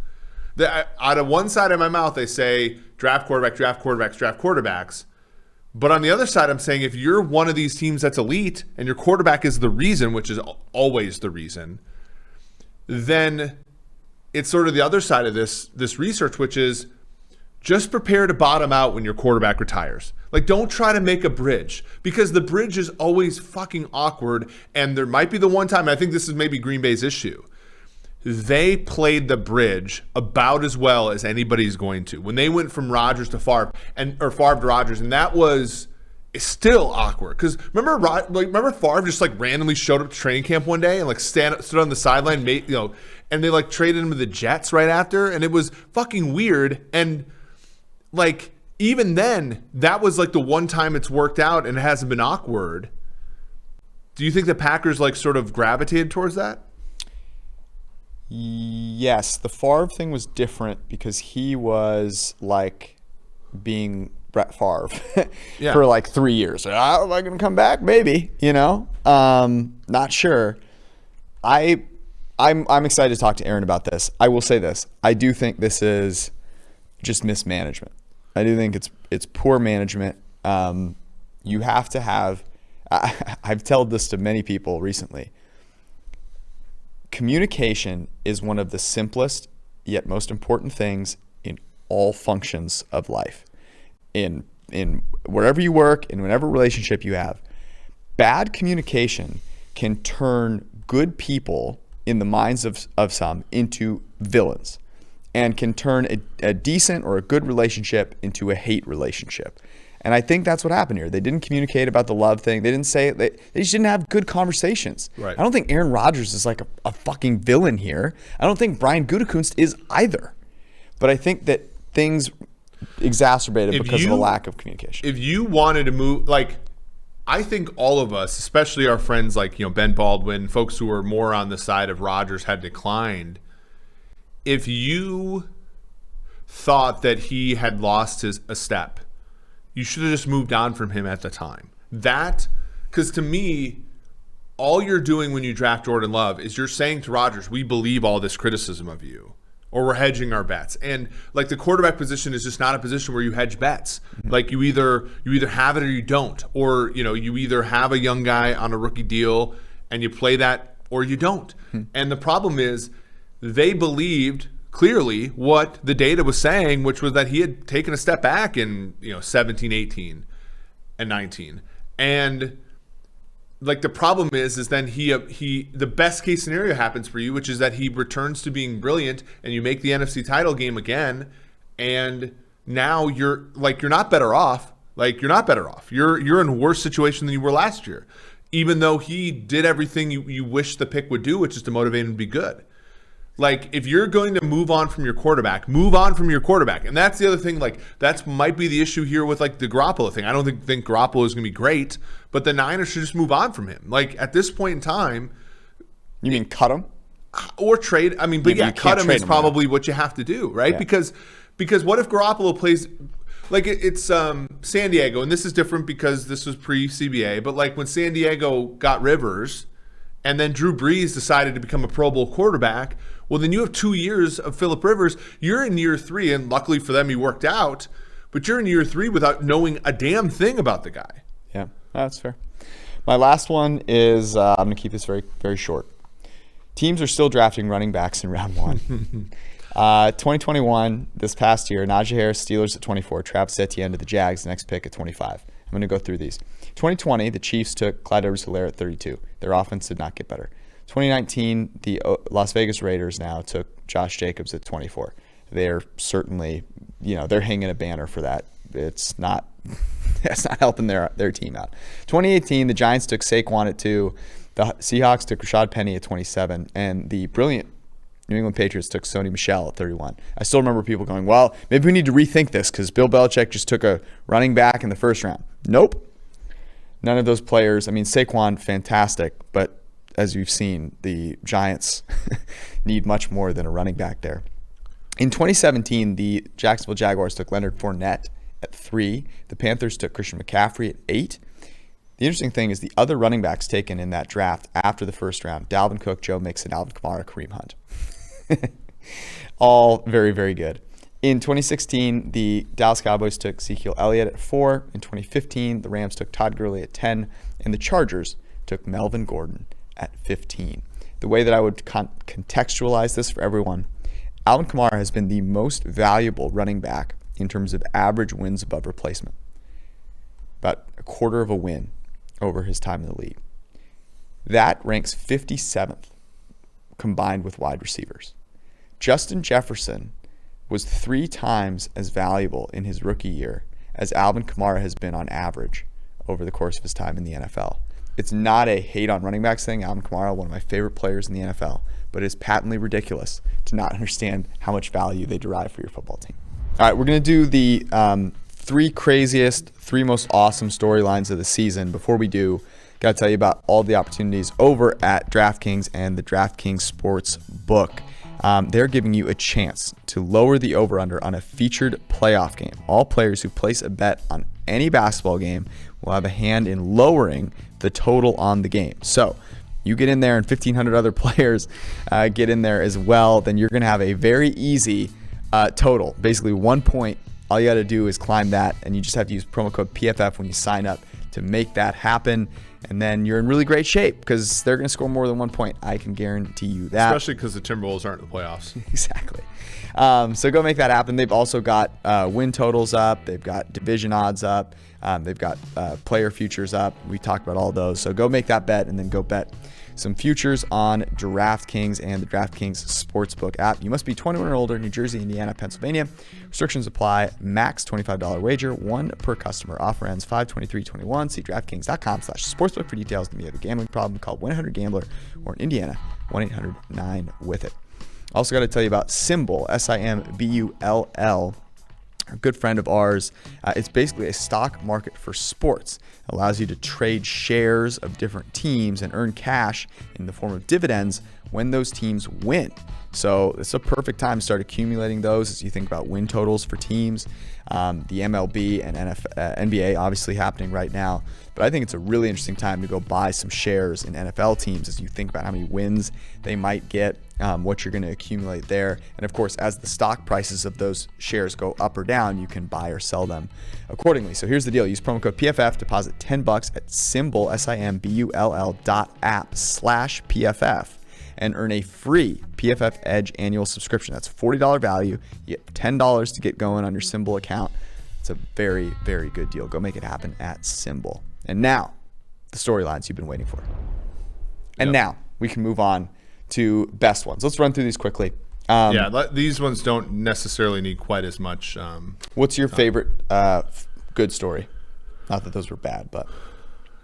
Out of one side of my mouth, they say draft quarterbacks, draft quarterbacks, draft quarterbacks. But on the other side, I'm saying if you're one of these teams that's elite and your quarterback is the reason, which is always the reason, then it's sort of the other side of this research, which is just prepare to bottom out when your quarterback retires. Like, don't try to make a bridge, because the bridge is always fucking awkward. And there might be the one time, I think this is maybe Green Bay's issue, they played the bridge about as well as anybody's going to. When they went from Rodgers to Favre, or Favre to Rodgers, and that was still awkward. Because remember Favre just like randomly showed up to training camp one day and like stood on the sideline, and they like traded him to the Jets right after, and it was fucking weird. And like even then, that was like the one time it's worked out and it hasn't been awkward. Do you think the Packers like sort of gravitated towards that? Yes, the Favre thing was different because he was like being Brett Favre Yeah. for like 3 years. Am I going to come back? Maybe, not sure. I'm excited to talk to Aaron about this. I will say this. I do think this is just mismanagement. I do think it's poor management. You have to have, I've told this to many people recently. Communication is one of the simplest yet most important things in all functions of life. In wherever you work, in whatever relationship you have, bad communication can turn good people in the minds of some into villains, and can turn a decent or a good relationship into a hate relationship. And I think that's what happened here. They didn't communicate about the love thing. They didn't say it. They just didn't have good conversations. Right. I don't think Aaron Rodgers is like a fucking villain here. I don't think Brian Gutekunst is either. But I think that things exacerbated because of a lack of communication. If you wanted to move, like, I think all of us, especially our friends like, Ben Baldwin, folks who are more on the side of Rodgers had declined. If you thought that he had lost a step, you should have just moved on from him at the time. Because to me, all you're doing when you draft Jordan Love is you're saying to Rodgers, we believe all this criticism of you, or we're hedging our bets. And like the quarterback position is just not a position where you hedge bets. Mm-hmm. Like you either have it or you don't, or you either have a young guy on a rookie deal and you play that, or you don't. Mm-hmm. And the problem is they believed clearly what the data was saying, which was that he had taken a step back in 17, 18, and 19. And like the problem is then he the best case scenario happens for you, which is that he returns to being brilliant and you make the NFC title game again, and now you're not better off. Like you're not better off. You're in a worse situation than you were last year, even though he did everything you wish the pick would do, which is to motivate him to be good. Like, if you're going to move on from your quarterback, move on from your quarterback. And that's the other thing. Like, that might be the issue here with, like, the Garoppolo thing. I don't think Garoppolo is going to be great, but the Niners should just move on from him. Like, at this point in time. You mean cut him? Or trade. I mean, but yeah, cut him is probably what you have to do, right? Yeah. Because what if Garoppolo plays. Like, it's San Diego, and this is different because this was pre-CBA, but, like, when San Diego got Rivers and then Drew Brees decided to become a Pro Bowl quarterback, well, then you have 2 years of Phillip Rivers. You're in year 3, and luckily for them, he worked out. But you're in year 3 without knowing a damn thing about the guy. Yeah, that's fair. My last one is I'm going to keep this very, very short. Teams are still drafting running backs in round 1. 2021, this past year, Najee Harris, Steelers at 24, Travis Etienne to the Jags, next pick at 25. I'm going to go through these. 2020, the Chiefs took Clyde Edwards-Helaire at 32. Their offense did not get better. 2019, the Las Vegas Raiders now took Josh Jacobs at 24. They're certainly, they're hanging a banner for that. It's not helping their team out. 2018, the Giants took Saquon at 2. The Seahawks took Rashad Penny at 27. And the brilliant New England Patriots took Sony Michel at 31. I still remember people going, well, maybe we need to rethink this because Bill Belichick just took a running back in the first round. Nope. None of those players. I mean, Saquon, fantastic, but as you've seen, the Giants need much more than a running back there. In 2017, the Jacksonville Jaguars took Leonard Fournette at 3. The Panthers took Christian McCaffrey at 8. The interesting thing is the other running backs taken in that draft after the first round, Dalvin Cook, Joe Mixon, Alvin Kamara, Kareem Hunt. All very, very good. In 2016, the Dallas Cowboys took Ezekiel Elliott at 4. In 2015, the Rams took Todd Gurley at 10. And the Chargers took Melvin Gordon at 15. The way that I would contextualize this for everyone, Alvin Kamara has been the most valuable running back in terms of average wins above replacement. About a quarter of a win over his time in the league. That ranks 57th combined with wide receivers. Justin Jefferson was 3 times as valuable in his rookie year as Alvin Kamara has been on average over the course of his time in the NFL. It's not a hate on running backs thing. Alvin Kamara, one of my favorite players in the NFL, but it is patently ridiculous to not understand how much value they derive for your football team. All right, we're going to do the 3 craziest, 3 most awesome storylines of the season. Before we do, got to tell you about all the opportunities over at DraftKings and the DraftKings Sports Book. they're giving you a chance to lower the over-under on a featured playoff game. All players who place a bet on any basketball game will have a hand in lowering the total on the game. So you get in there and 1,500 other players get in there as well, then you're going to have a very easy total. Basically 1 point. All you got to do is climb that, and you just have to use promo code PFF when you sign up to make that happen. And then you're in really great shape because they're going to score more than 1 point. I can guarantee you that. Especially because the Timberwolves aren't in the playoffs. Exactly. So go make that happen. They've also got win totals up. They've got division odds up. They've got player futures up. We talked about all those. So go make that bet and then go bet some futures on DraftKings and the DraftKings Sportsbook app. You must be 21 or older, New Jersey, Indiana, Pennsylvania. Restrictions apply. Max $25 wager, one per customer. Offer ends 5/23/21. See DraftKings.com/sportsbook for details. If you have a gambling problem, call 1-800-GAMBLER, or in Indiana, 1-800-9-WITH-IT. Also got to tell you about Simbull, SIMBULL. A good friend of ours. It's basically a stock market for sports. It allows you to trade shares of different teams and earn cash in the form of dividends when those teams win. So it's a perfect time to start accumulating those as you think about win totals for teams. The MLB and NBA obviously happening right now. But I think it's a really interesting time to go buy some shares in NFL teams as you think about how many wins they might get, what you're going to accumulate there. And of course, as the stock prices of those shares go up or down, you can buy or sell them accordingly. So here's the deal. Use promo code PFF, deposit $10 at Simbull, SIMBULL.app/PFF. and earn a free PFF Edge annual subscription. That's $40 value. You get $10 to get going on your Simbull account. It's a very, very good deal. Go make it happen at Simbull. And now, the storylines you've been waiting for. And now, we can move on to best ones. Let's run through these quickly. These ones don't necessarily need quite as much. What's your favorite good story? Not that those were bad, but...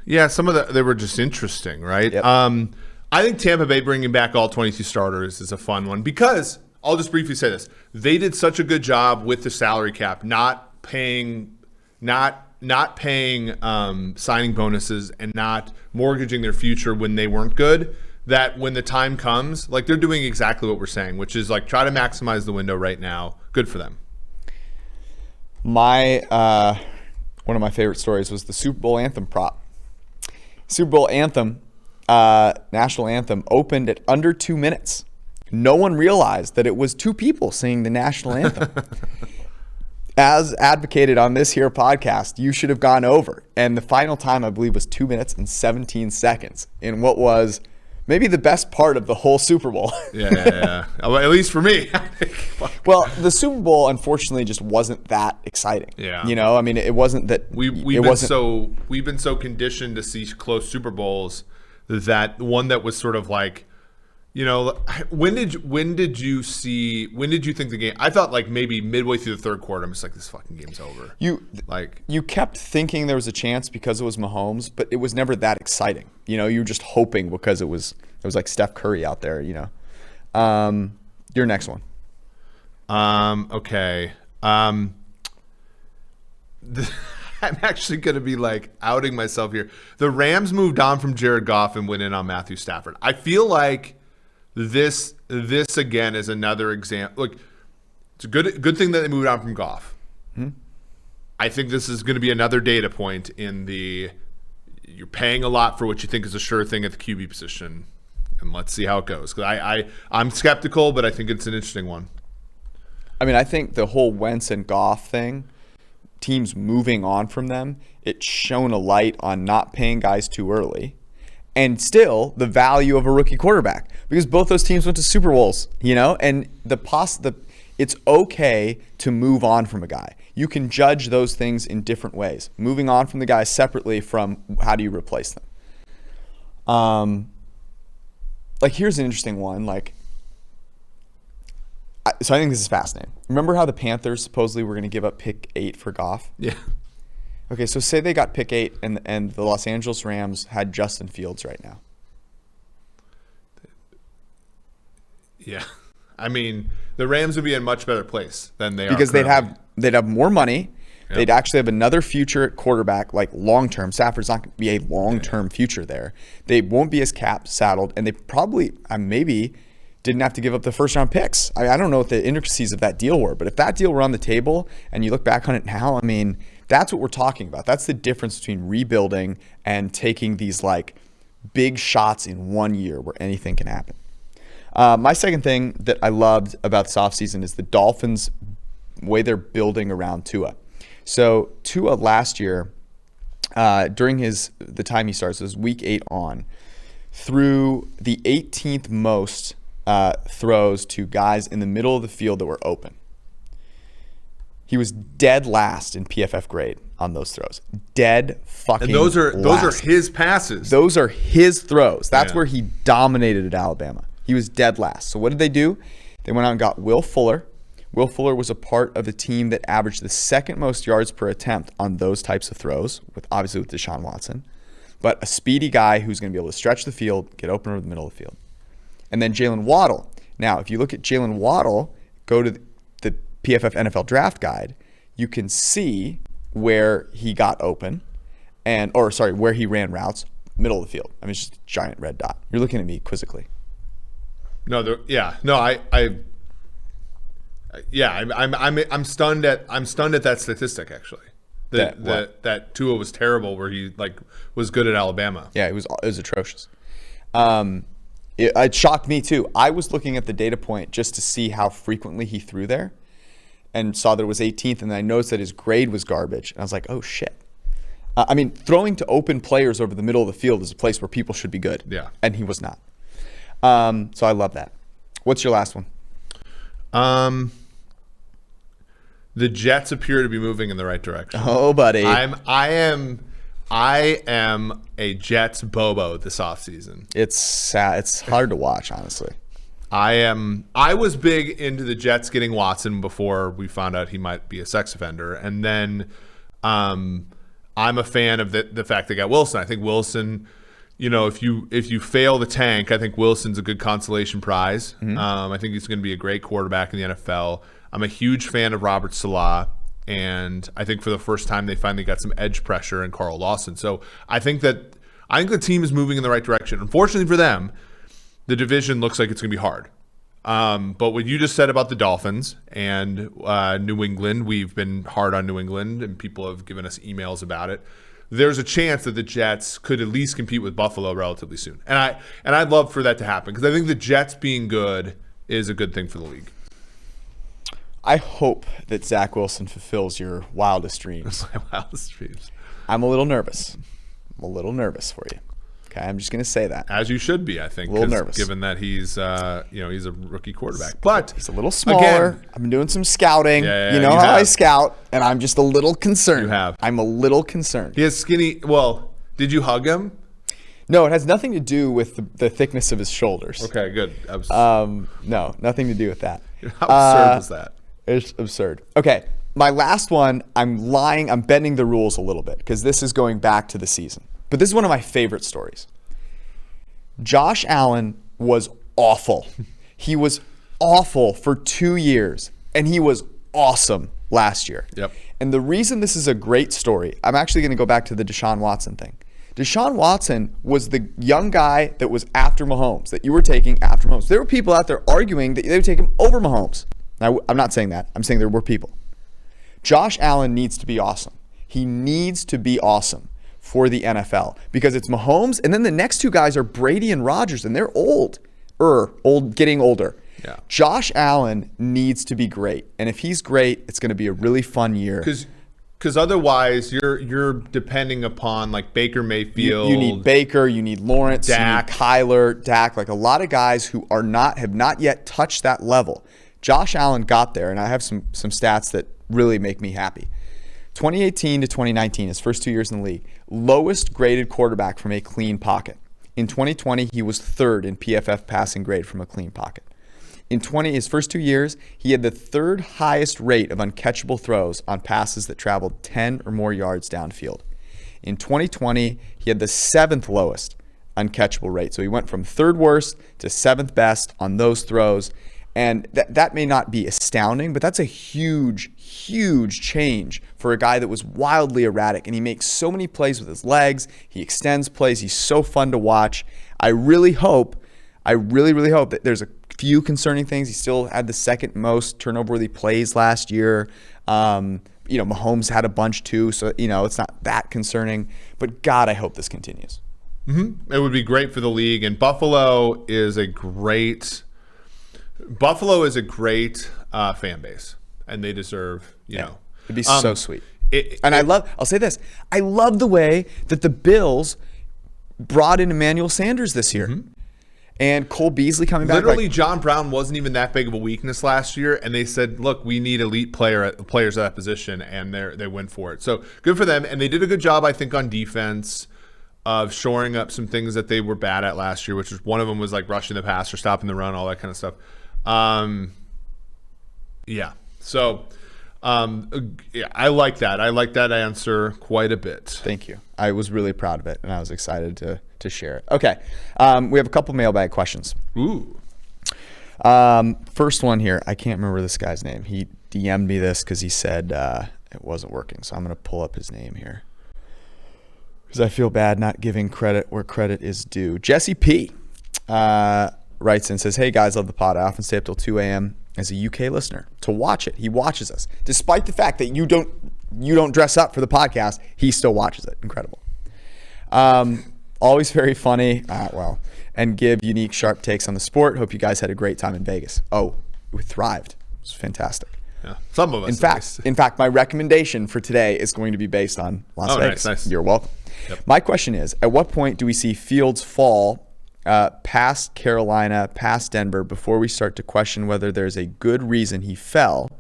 Yeah, some of they were just interesting, right? Yep. I think Tampa Bay bringing back all 22 starters is a fun one because I'll just briefly say this: they did such a good job with the salary cap, not paying signing bonuses and not mortgaging their future when they weren't good. That when the time comes, like they're doing exactly what we're saying, which is like try to maximize the window right now. Good for them. One of my favorite stories was the Super Bowl anthem prop. Super Bowl anthem. National anthem opened at under 2 minutes. No one realized that it was two people singing the national anthem. As advocated on this here podcast, you should have gone over. And the final time, I believe, was 2 minutes and 17 seconds in what was maybe the best part of the whole Super Bowl. Yeah. Well, at least for me. Well, the Super Bowl, unfortunately, just wasn't that exciting. Yeah. You know, I mean, it wasn't that we've been so conditioned to see close Super Bowls that one that was sort of like, you know, when did you think the game? I thought like maybe midway through the third quarter, I'm just like, this fucking game's over. You kept thinking there was a chance because it was Mahomes, but it was never that exciting. You know, you were just hoping because it was like Steph Curry out there. You know, your next one. Okay. I'm actually going to be like outing myself here. The Rams moved on from Jared Goff and went in on Matthew Stafford. I feel like this again is another example. Look, it's a good thing that they moved on from Goff. I think this is going to be another data point in you're paying a lot for what you think is a sure thing at the QB position, and let's see how it goes. Because I'm skeptical, but I think it's an interesting one. I mean, I think the whole Wentz and Goff thing, teams moving on from them, it's shown a light on not paying guys too early, and still the value of a rookie quarterback because both those teams went to Super Bowls, you know, and it's okay to move on from a guy. You can judge those things in different ways. Moving on from the guy separately from how do you replace them? Like here's an interesting one. So I think this is fascinating. Remember how the Panthers supposedly were going to give up pick 8 for Goff? Yeah. Okay, so say they got pick 8 and the Los Angeles Rams had Justin Fields right now. Yeah. I mean, the Rams would be in a much better place than they are because they'd have more money. Yep. They'd actually have another future at quarterback, like long-term. Stafford's not going to be a long-term future there. They won't be as cap saddled, and they probably maybe didn't have to give up the first round picks. I don't know what the intricacies of that deal were, but if that deal were on the table and you look back on it now, I mean, that's what we're talking about. That's the difference between rebuilding and taking these like big shots in 1 year where anything can happen. My second thing that I loved about this offseason is the Dolphins' way they're building around Tua. So Tua last year, during the time he starts, it was week 8 on, threw the 18th most throws to guys in the middle of the field that were open. He was dead last in PFF grade on those throws. Dead fucking And those are last. his passes. Those are his throws. That's Yeah. where he dominated at Alabama. He was dead last. So what did they do? They went out and got Will Fuller. Will Fuller was a part of the team that averaged the second most yards per attempt on those types of throws, obviously with Deshaun Watson. But a speedy guy who's going to be able to stretch the field, get open over the middle of the field. And then Jalen Waddle. Now, if you look at Jalen Waddle, go to the PFF NFL Draft Guide, you can see where he got open where he ran routes, middle of the field. I mean, it's just a giant red dot. You're looking at me quizzically. I'm stunned at that statistic actually. That Tua was terrible where he was good at Alabama. Yeah, it was atrocious. It shocked me too. I was looking at the data point just to see how frequently he threw there and saw that it was 18th, and then I noticed that his grade was garbage. And I was like, oh shit. Throwing to open players over the middle of the field is a place where people should be good. Yeah. And he was not. So I love that. What's your last one? The Jets appear to be moving in the right direction. Oh, buddy. I am a Jets bobo this offseason. It's sad. It's hard to watch, honestly. I was big into the Jets getting Watson before we found out he might be a sex offender. And then I'm a fan of the fact they got Wilson. I think Wilson, if you fail the tank, I think Wilson's a good consolation prize. Mm-hmm. I think he's going to be a great quarterback in the NFL. I'm a huge fan of Robert Salah, and I think for the first time they finally got some edge pressure in Carl Lawson. So I think the team is moving in the right direction. Unfortunately for them, the division looks like it's going to be hard. But what you just said about the Dolphins and New England, we've been hard on New England, and people have given us emails about it. There's a chance that the Jets could at least compete with Buffalo relatively soon. And I'd love for that to happen because I think the Jets being good is a good thing for the league. I hope that Zach Wilson fulfills your wildest dreams. My wildest dreams. I'm a little nervous. I'm a little nervous for you. Okay, I'm just going to say that. As you should be, I think. A little nervous. Given that he's he's a rookie quarterback. But he's a little smaller. Again, I've been doing some scouting. Yeah, you know how I scout, and I'm just a little concerned. You have. I'm a little concerned. He has skinny. Well, did you hug him? No, it has nothing to do with the thickness of his shoulders. Okay, good. No, nothing to do with that. How absurd is that? It's absurd. Okay, my last one, I'm bending the rules a little bit because this is going back to the season. But this is one of my favorite stories. Josh Allen was awful. He was awful for 2 years, and he was awesome last year. Yep. And the reason this is a great story, I'm actually going to go back to the Deshaun Watson thing. Deshaun Watson was the young guy that was after Mahomes, that you were taking after Mahomes. There were people out there arguing that they would take him over Mahomes. Now, I'm not saying that. I'm saying there were people. Josh Allen needs to be awesome. He needs to be awesome for the NFL because it's Mahomes, and then the next two guys are Brady and Rodgers, and they're getting older. Yeah. Josh Allen needs to be great, and if he's great, it's going to be a really fun year. Because otherwise, you're depending upon like Baker Mayfield. You need Baker, you need Lawrence, Dak. You need Kyler, Dak, like a lot of guys who have not yet touched that level. Josh Allen got there, and I have some stats that really make me happy. 2018 to 2019, his first 2 years in the league, lowest graded quarterback from a clean pocket. In 2020, he was third in PFF passing grade from a clean pocket. In his first 2 years, he had the third highest rate of uncatchable throws on passes that traveled 10 or more yards downfield. In 2020, he had the seventh lowest uncatchable rate. So he went from third worst to seventh best on those throws. And that may not be astounding, but that's a huge, huge change for a guy that was wildly erratic. And he makes so many plays with his legs. He extends plays. He's so fun to watch. I really hope that there's a few concerning things. He still had the second most turnover-worthy plays last year. Mahomes had a bunch too, so it's not that concerning. But God, I hope this continues. It would be great for the league, and Buffalo is a great fan base, and they deserve it'd be so sweet. I'll say this, I love the way that the Bills brought in Emmanuel Sanders this year. And Cole Beasley coming back. Literally, John Brown wasn't even that big of a weakness last year, and they said, "Look, we need elite players at that position," and they went for it. So good for them, and they did a good job, I think, on defense of shoring up some things that they were bad at last year, which was one of them was like rushing the pass or stopping the run, all that kind of stuff. So I like that. I like that answer quite a bit. Thank you. I was really proud of it, and I was excited to share it. Okay. We have a couple mailbag questions. Ooh. First one here. I can't remember this guy's name. He DM'd me this because he said it wasn't working. So I'm going to pull up his name here because I feel bad not giving credit where credit is due. Jesse P. Writes and says, "Hey guys, love the pod. I often stay up till 2 a.m. as a UK listener to watch it." He watches us. Despite the fact that you don't dress up for the podcast, he still watches it. Incredible. Always very funny, and give unique, sharp takes on the sport. Hope you guys had a great time in Vegas. Oh, we thrived. It was fantastic. Yeah, some of us. In fact, my recommendation for today is going to be based on Las Vegas. Nice. You're welcome. Yep. My question is, at what point do we see Fields fall past Carolina, past Denver, before we start to question whether there's a good reason he fell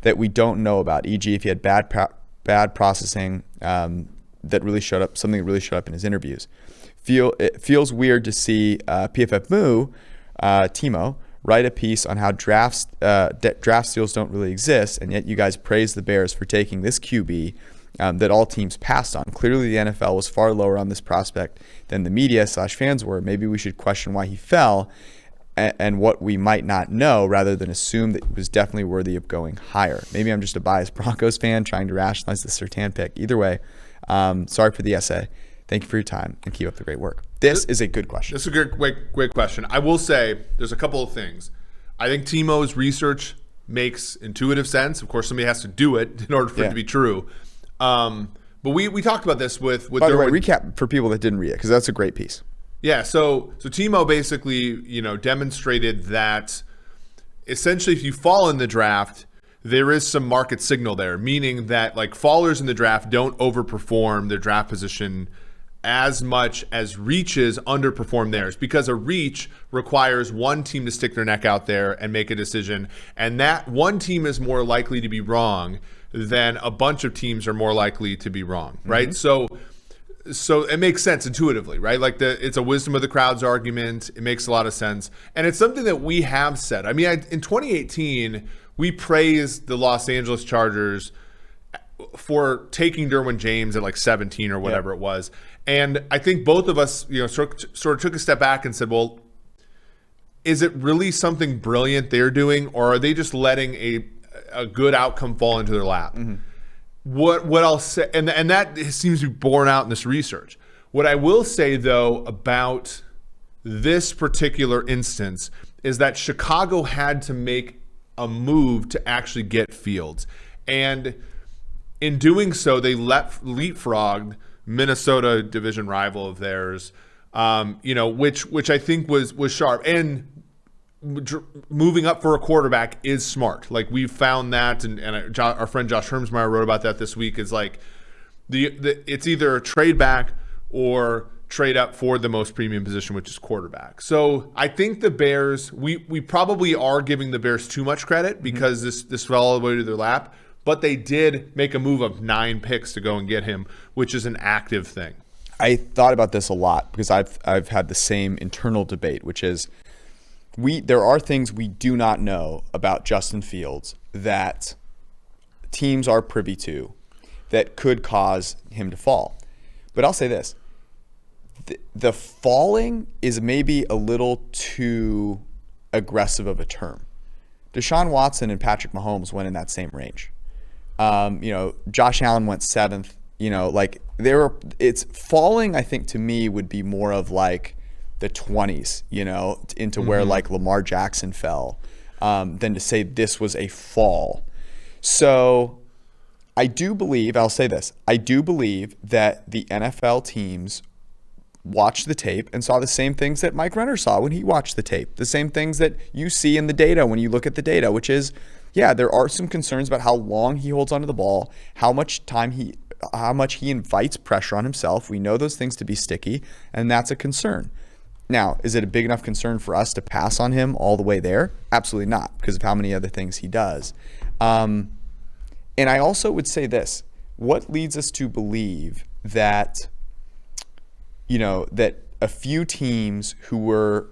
that we don't know about, e.g. if he had bad processing that really showed up, something that really showed up in his interviews. It feels weird to see PFF Moo, Timo, write a piece on how draft steals don't really exist, and yet you guys praise the Bears for taking this QB that all teams passed on. Clearly, the NFL was far lower on this prospect than the media/fans were. Maybe we should question why he fell and what we might not know rather than assume that he was definitely worthy of going higher. Maybe I'm just a biased Broncos fan trying to rationalize the Surtain pick. Either way, sorry for the essay. Thank you for your time and keep up the great work. This is a good question. This is a great question. I will say there's a couple of things. I think Timo's research makes intuitive sense. Of course, somebody has to do it in order for it to be true. But we talked about this with By the way, recap for people that didn't read it, because that's a great piece. Yeah, so Timo basically, demonstrated that essentially if you fall in the draft, there is some market signal there, meaning that like fallers in the draft don't overperform their draft position as much as reaches underperform theirs, because a reach requires one team to stick their neck out there and make a decision, and that one team is more likely to be wrong than a bunch of teams are more likely to be wrong, right? So it makes sense intuitively, right? Like it's a wisdom of the crowd's argument. It makes a lot of sense. And it's something that we have said. I mean, in 2018, we praised the Los Angeles Chargers for taking Derwin James at like 17 or whatever it was. And I think both of us, sort of took a step back and said, well, is it really something brilliant they're doing, or are they just letting a good outcome fall into their lap? What I'll say, and that seems to be borne out in this research. What I will say, though, about this particular instance is that Chicago had to make a move to actually get Fields. And in doing so, they leapfrogged Minnesota, division rival of theirs, which I think was sharp. And moving up for a quarterback is smart. Like we've found that, and our friend Josh Hermsmeyer wrote about that this week. Is like it's either a trade back or trade up for the most premium position, which is quarterback. So I think the Bears, we probably are giving the Bears too much credit because this fell all the way to their lap. But they did make a move of 9 picks to go and get him, which is an active thing. I thought about this a lot because I've had the same internal debate, which is there are things we do not know about Justin Fields that teams are privy to that could cause him to fall. But I'll say this. The falling is maybe a little too aggressive of a term. Deshaun Watson and Patrick Mahomes went in that same range. Josh Allen went 7th. It's falling, I think, to me would be more of like the 20s, into where like Lamar Jackson fell, than to say this was a fall. So I do believe that the NFL teams watched the tape and saw the same things that Mike Renner saw when he watched the tape, the same things that you see in the data when you look at the data, which is, yeah, there are some concerns about how long he holds onto the ball, how much he invites pressure on himself. We know those things to be sticky, and that's a concern. Now, is it a big enough concern for us to pass on him all the way there? Absolutely not, because of how many other things he does. And I also would say this: what leads us to believe that, that a few teams who were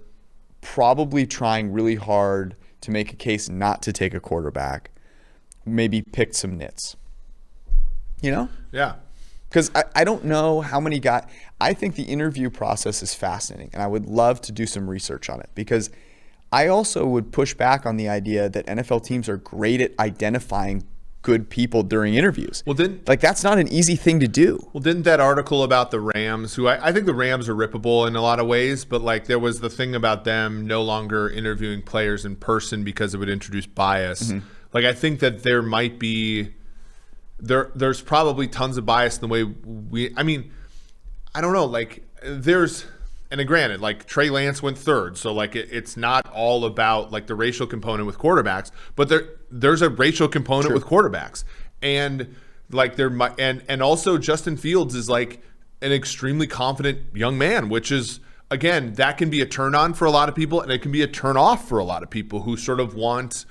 probably trying really hard to make a case not to take a quarterback maybe picked some nits? Yeah. Because I don't know how many guys. I think the interview process is fascinating, and I would love to do some research on it, because I also would push back on the idea that NFL teams are great at identifying good people during interviews. Well, that's not an easy thing to do. Well, didn't that article about the Rams, who I think the Rams are rippable in a lot of ways, but like there was the thing about them no longer interviewing players in person because it would introduce bias. Mm-hmm. Like I think that there might be there's probably tons of bias in the way I don't know, like and granted, like Trey Lance went third, so like it's not all about like the racial component with quarterbacks, but there's a racial component with quarterbacks, and like and also Justin Fields is like an extremely confident young man, which is, again, that can be a turn on for a lot of people, and it can be a turn off for a lot of people who sort of want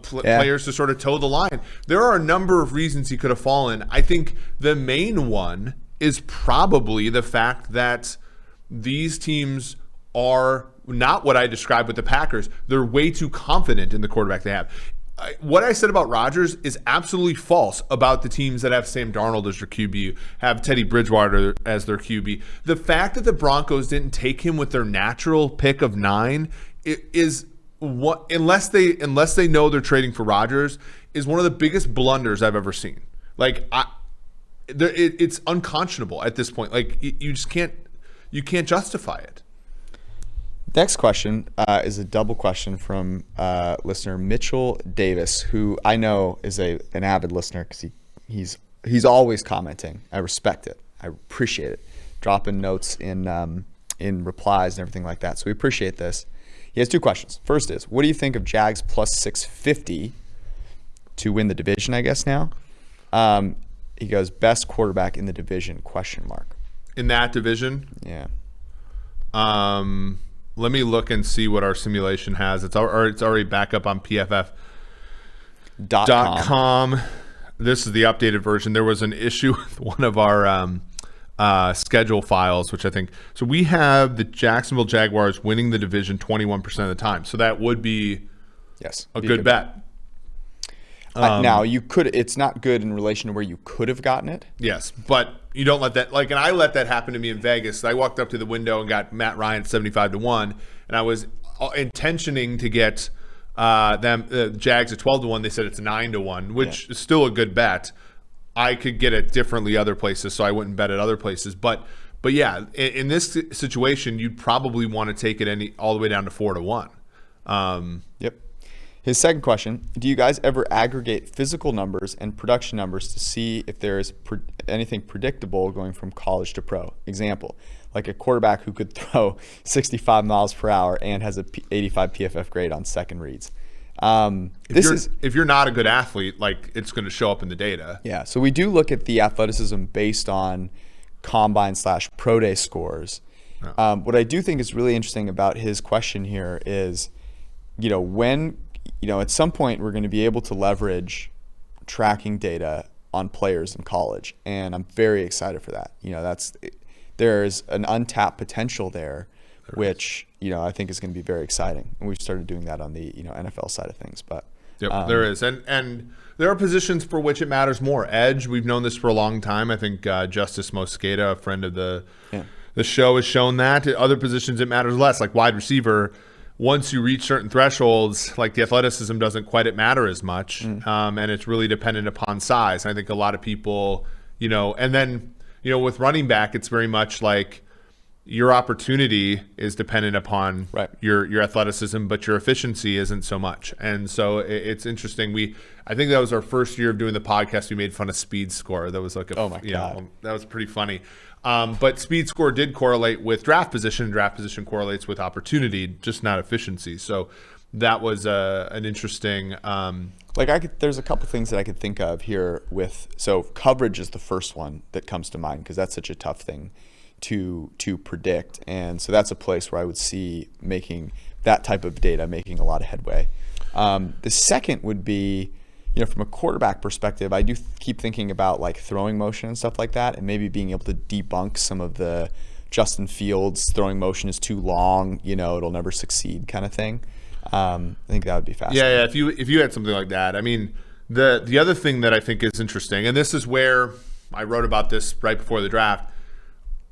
players to sort of toe the line. There are a number of reasons he could have fallen. I think the main one is probably the fact that these teams are not what I described with the Packers. They're way too confident in the quarterback they have. What I said about Rodgers is absolutely false about the teams that have Sam Darnold as their QB, have Teddy Bridgewater as their QB. The fact that the Broncos didn't take him with their natural pick of 9 is what, unless they know they're trading for Rodgers, is one of the biggest blunders I've ever seen. Like it's unconscionable at this point. Like you just can't justify it. Next question is a double question from listener Mitchell Davis, who I know is an avid listener because he's always commenting. I respect it. I appreciate it. Dropping notes in replies and everything like that. So we appreciate this. He has 2 questions. First is, what do you think of Jags plus 650 to win the division, I guess now? He goes, best quarterback in the division, ? In that division? Yeah. Let me look and see what our simulation has. It's already back up on PFF.com. This is the updated version. There was an issue with one of our schedule files, which I think. So we have the Jacksonville Jaguars winning the division 21% of the time. So that would be a good bet. Now you could. It's not good in relation to where you could have gotten it. Yes, but you don't let that and I let that happen to me in Vegas. I walked up to the window and got Matt Ryan 75-1, and I was intentioning to get them Jags at 12-1. They said it's 9-1, which is still a good bet. I could get it differently other places, so I wouldn't bet at other places. But yeah, in this situation, you'd probably want to take it all the way down to 4-1. Yep. His second question, do you guys ever aggregate physical numbers and production numbers to see if there is anything predictable going from college to pro? Example, like a quarterback who could throw 65 miles per hour and has a 85 PFF grade on second reads. If you're not a good athlete, like it's going to show up in the data. Yeah, so we do look at the athleticism based on combine/pro day scores. Yeah. What I do think is really interesting about his question here is, when at some point we're going to be able to leverage tracking data on players in college, and I'm very excited for that. There's an untapped potential there, which I think is going to be very exciting, and we've started doing that on the NFL side of things. But there is, and there are positions for which it matters more. Edge, we've known this for a long time. I think Justice Mosqueda, a friend of the show, has shown that. At other positions it matters less, like wide receiver. Once you reach certain thresholds, like the athleticism doesn't quite matter as much, and it's really dependent upon size. And I think a lot of people, and then with running back, it's very much like your opportunity is dependent upon Right. your athleticism, but your efficiency isn't so much. And so it's interesting. I think that was our first year of doing the podcast. We made fun of speed score. That was like Oh my God. that was pretty funny. But speed score did correlate with draft position. Draft position correlates with opportunity, just not efficiency. So that was an interesting. There's a couple things that I could think of here so coverage is the first one that comes to mind because that's such a tough thing to predict. And so that's a place where I would see making that type of data making a lot of headway. The second would be, from a quarterback perspective, I do keep thinking about like throwing motion and stuff like that, and maybe being able to debunk some of the Justin Fields throwing motion is too long, it'll never succeed kind of thing. I think that would be fascinating. Yeah. If you had something like that, I mean, the other thing that I think is interesting, and this is where I wrote about this right before the draft,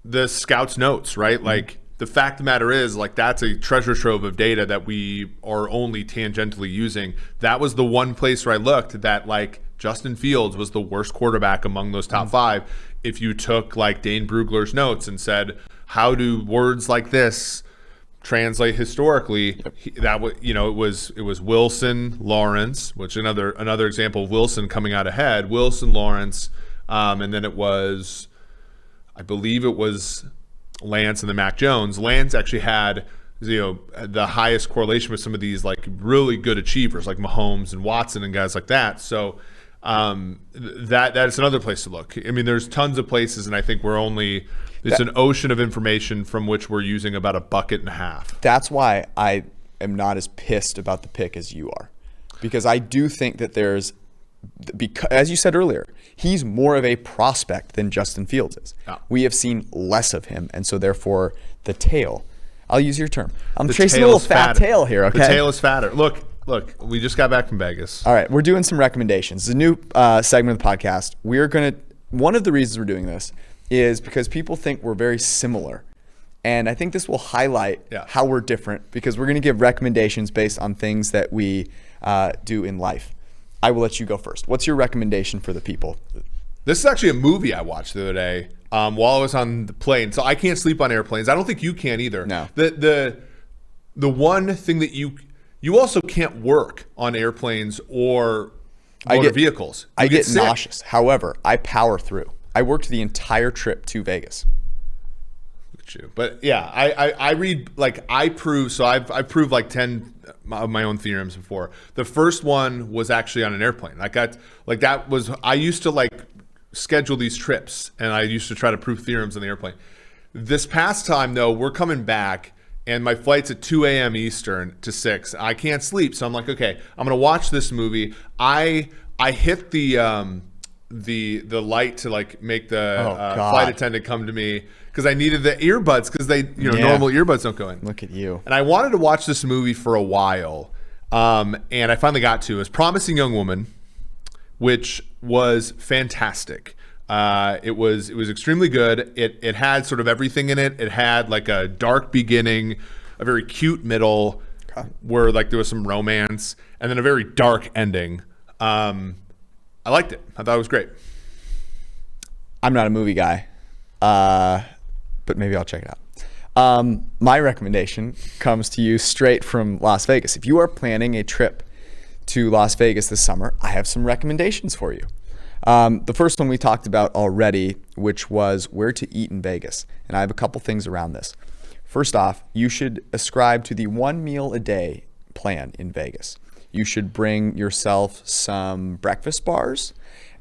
the scouts' notes, right? Mm-hmm. Like the fact of the matter is, like that's a treasure trove of data that we are only tangentially using. That was the one place where I looked that like Justin Fields was the worst quarterback among those top five. If you took like Dane Brugler's notes and said, how do words like this translate historically? That was, it was Wilson, Lawrence, which another example of Wilson coming out ahead. Wilson, Lawrence, and then it was, I believe it was Lance and then Mac Jones. Lance actually had the highest correlation with some of these like really good achievers like Mahomes and Watson and guys like that. So that is another place to look. I mean, there's tons of places, and I think it's an ocean of information from which we're using about a bucket and a half. That's why I am not as pissed about the pick as you are, because I do think that because, as you said earlier, he's more of a prospect than Justin Fields is. Yeah. We have seen less of him, and so therefore the tail. I'll use your term. I'm The chasing a little fat tail here, okay? The tail is fatter. Look, we just got back from Vegas. All right, we're doing some recommendations. It's a new segment of the podcast. One of the reasons we're doing this is because people think we're very similar. And I think this will highlight how we're different, because we're going to give recommendations based on things that we do in life. I will let you go first. What's your recommendation for the people? This is actually a movie I watched the other day while I was on the plane. So I can't sleep on airplanes. I don't think you can either. No. The one thing that you also can't work on airplanes or motor vehicles. I get nauseous. However, I power through. I worked the entire trip to Vegas. Look at you. But yeah, I read, like I prove, so I've proved like 10 of my own theorems before. The first one was actually on an airplane. I used to like schedule these trips, and I used to try to prove theorems on the airplane. This past time though, we're coming back, and my flight's at 2 a.m. Eastern to 6. I can't sleep, so I'm like, okay, I'm gonna watch this movie. I hit the light to like make the flight attendant come to me because I needed the earbuds because normal earbuds don't go in. Look at you. And I wanted to watch this movie for a while, and I finally got to. It was Promising Young Woman, which was fantastic. It was extremely good. It had sort of everything in it. It had like a dark beginning, a very cute middle, where like there was some romance, and then a very dark ending. I liked it. I thought it was great. I'm not a movie guy, but maybe I'll check it out. My recommendation comes to you straight from Las Vegas. If you are planning a trip to Las Vegas this summer, I have some recommendations for you. The first one we talked about already, which was where to eat in Vegas. And I have a couple things around this. First off, you should ascribe to the 1 meal a day plan in Vegas. You should bring yourself some breakfast bars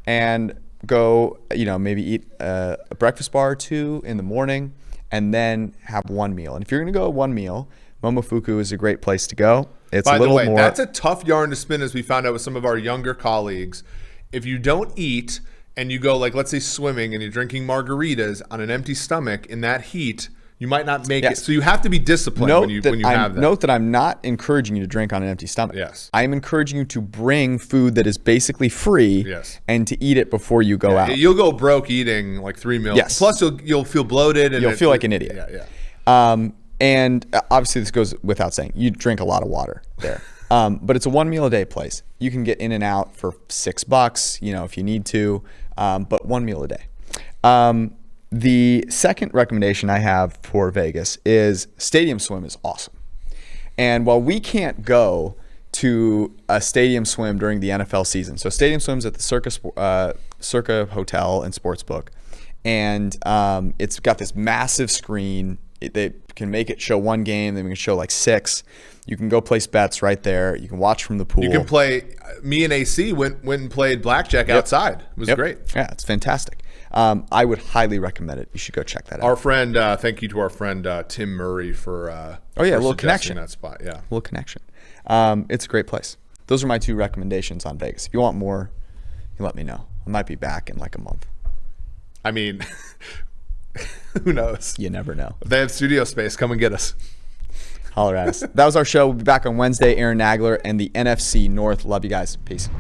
and go, maybe eat a breakfast bar or two in the morning and then have one meal. And if you're going to go one meal, Momofuku is a great place to go. It's By a little the way, more. That's a tough yarn to spin, as we found out with some of our younger colleagues. If you don't eat and you go, like, let's say swimming, and you're drinking margaritas on an empty stomach in that heat, you might not make it. So you have to be disciplined when you have that. Note that I'm not encouraging you to drink on an empty stomach. Yes. I'm encouraging you to bring food that is basically free and to eat it before you go out. You'll go broke eating like 3 meals. Yes. Plus you'll feel bloated. And you'll feel like an idiot. Yeah. And obviously this goes without saying. You drink a lot of water there. But it's a 1 meal a day place. You can get in and out for $6, if you need to, but 1 meal a day. The second recommendation I have for Vegas is Stadium Swim is awesome. And while we can't go to a stadium swim during the NFL season, so Stadium Swim's at the Circa Hotel and Sportsbook, and it's got this massive screen. They can make it show one game, then we can show like 6. You can go place bets right there. You can watch from the pool. You can play. Me and AC went and played blackjack outside. It was great. Yeah, it's fantastic. I would highly recommend it. You should go check that out. Our friend, thank you to our friend Tim Murray for a for little connection. That spot. Yeah, a little connection. It's a great place. Those are my 2 recommendations on Vegas. If you want more, you let me know. I might be back in like a month. I mean, who knows? You never know. If they have studio space, come and get us. Holler at us. That was our show. We'll be back on Wednesday. Aaron Nagler and the NFC North. Love you guys. Peace.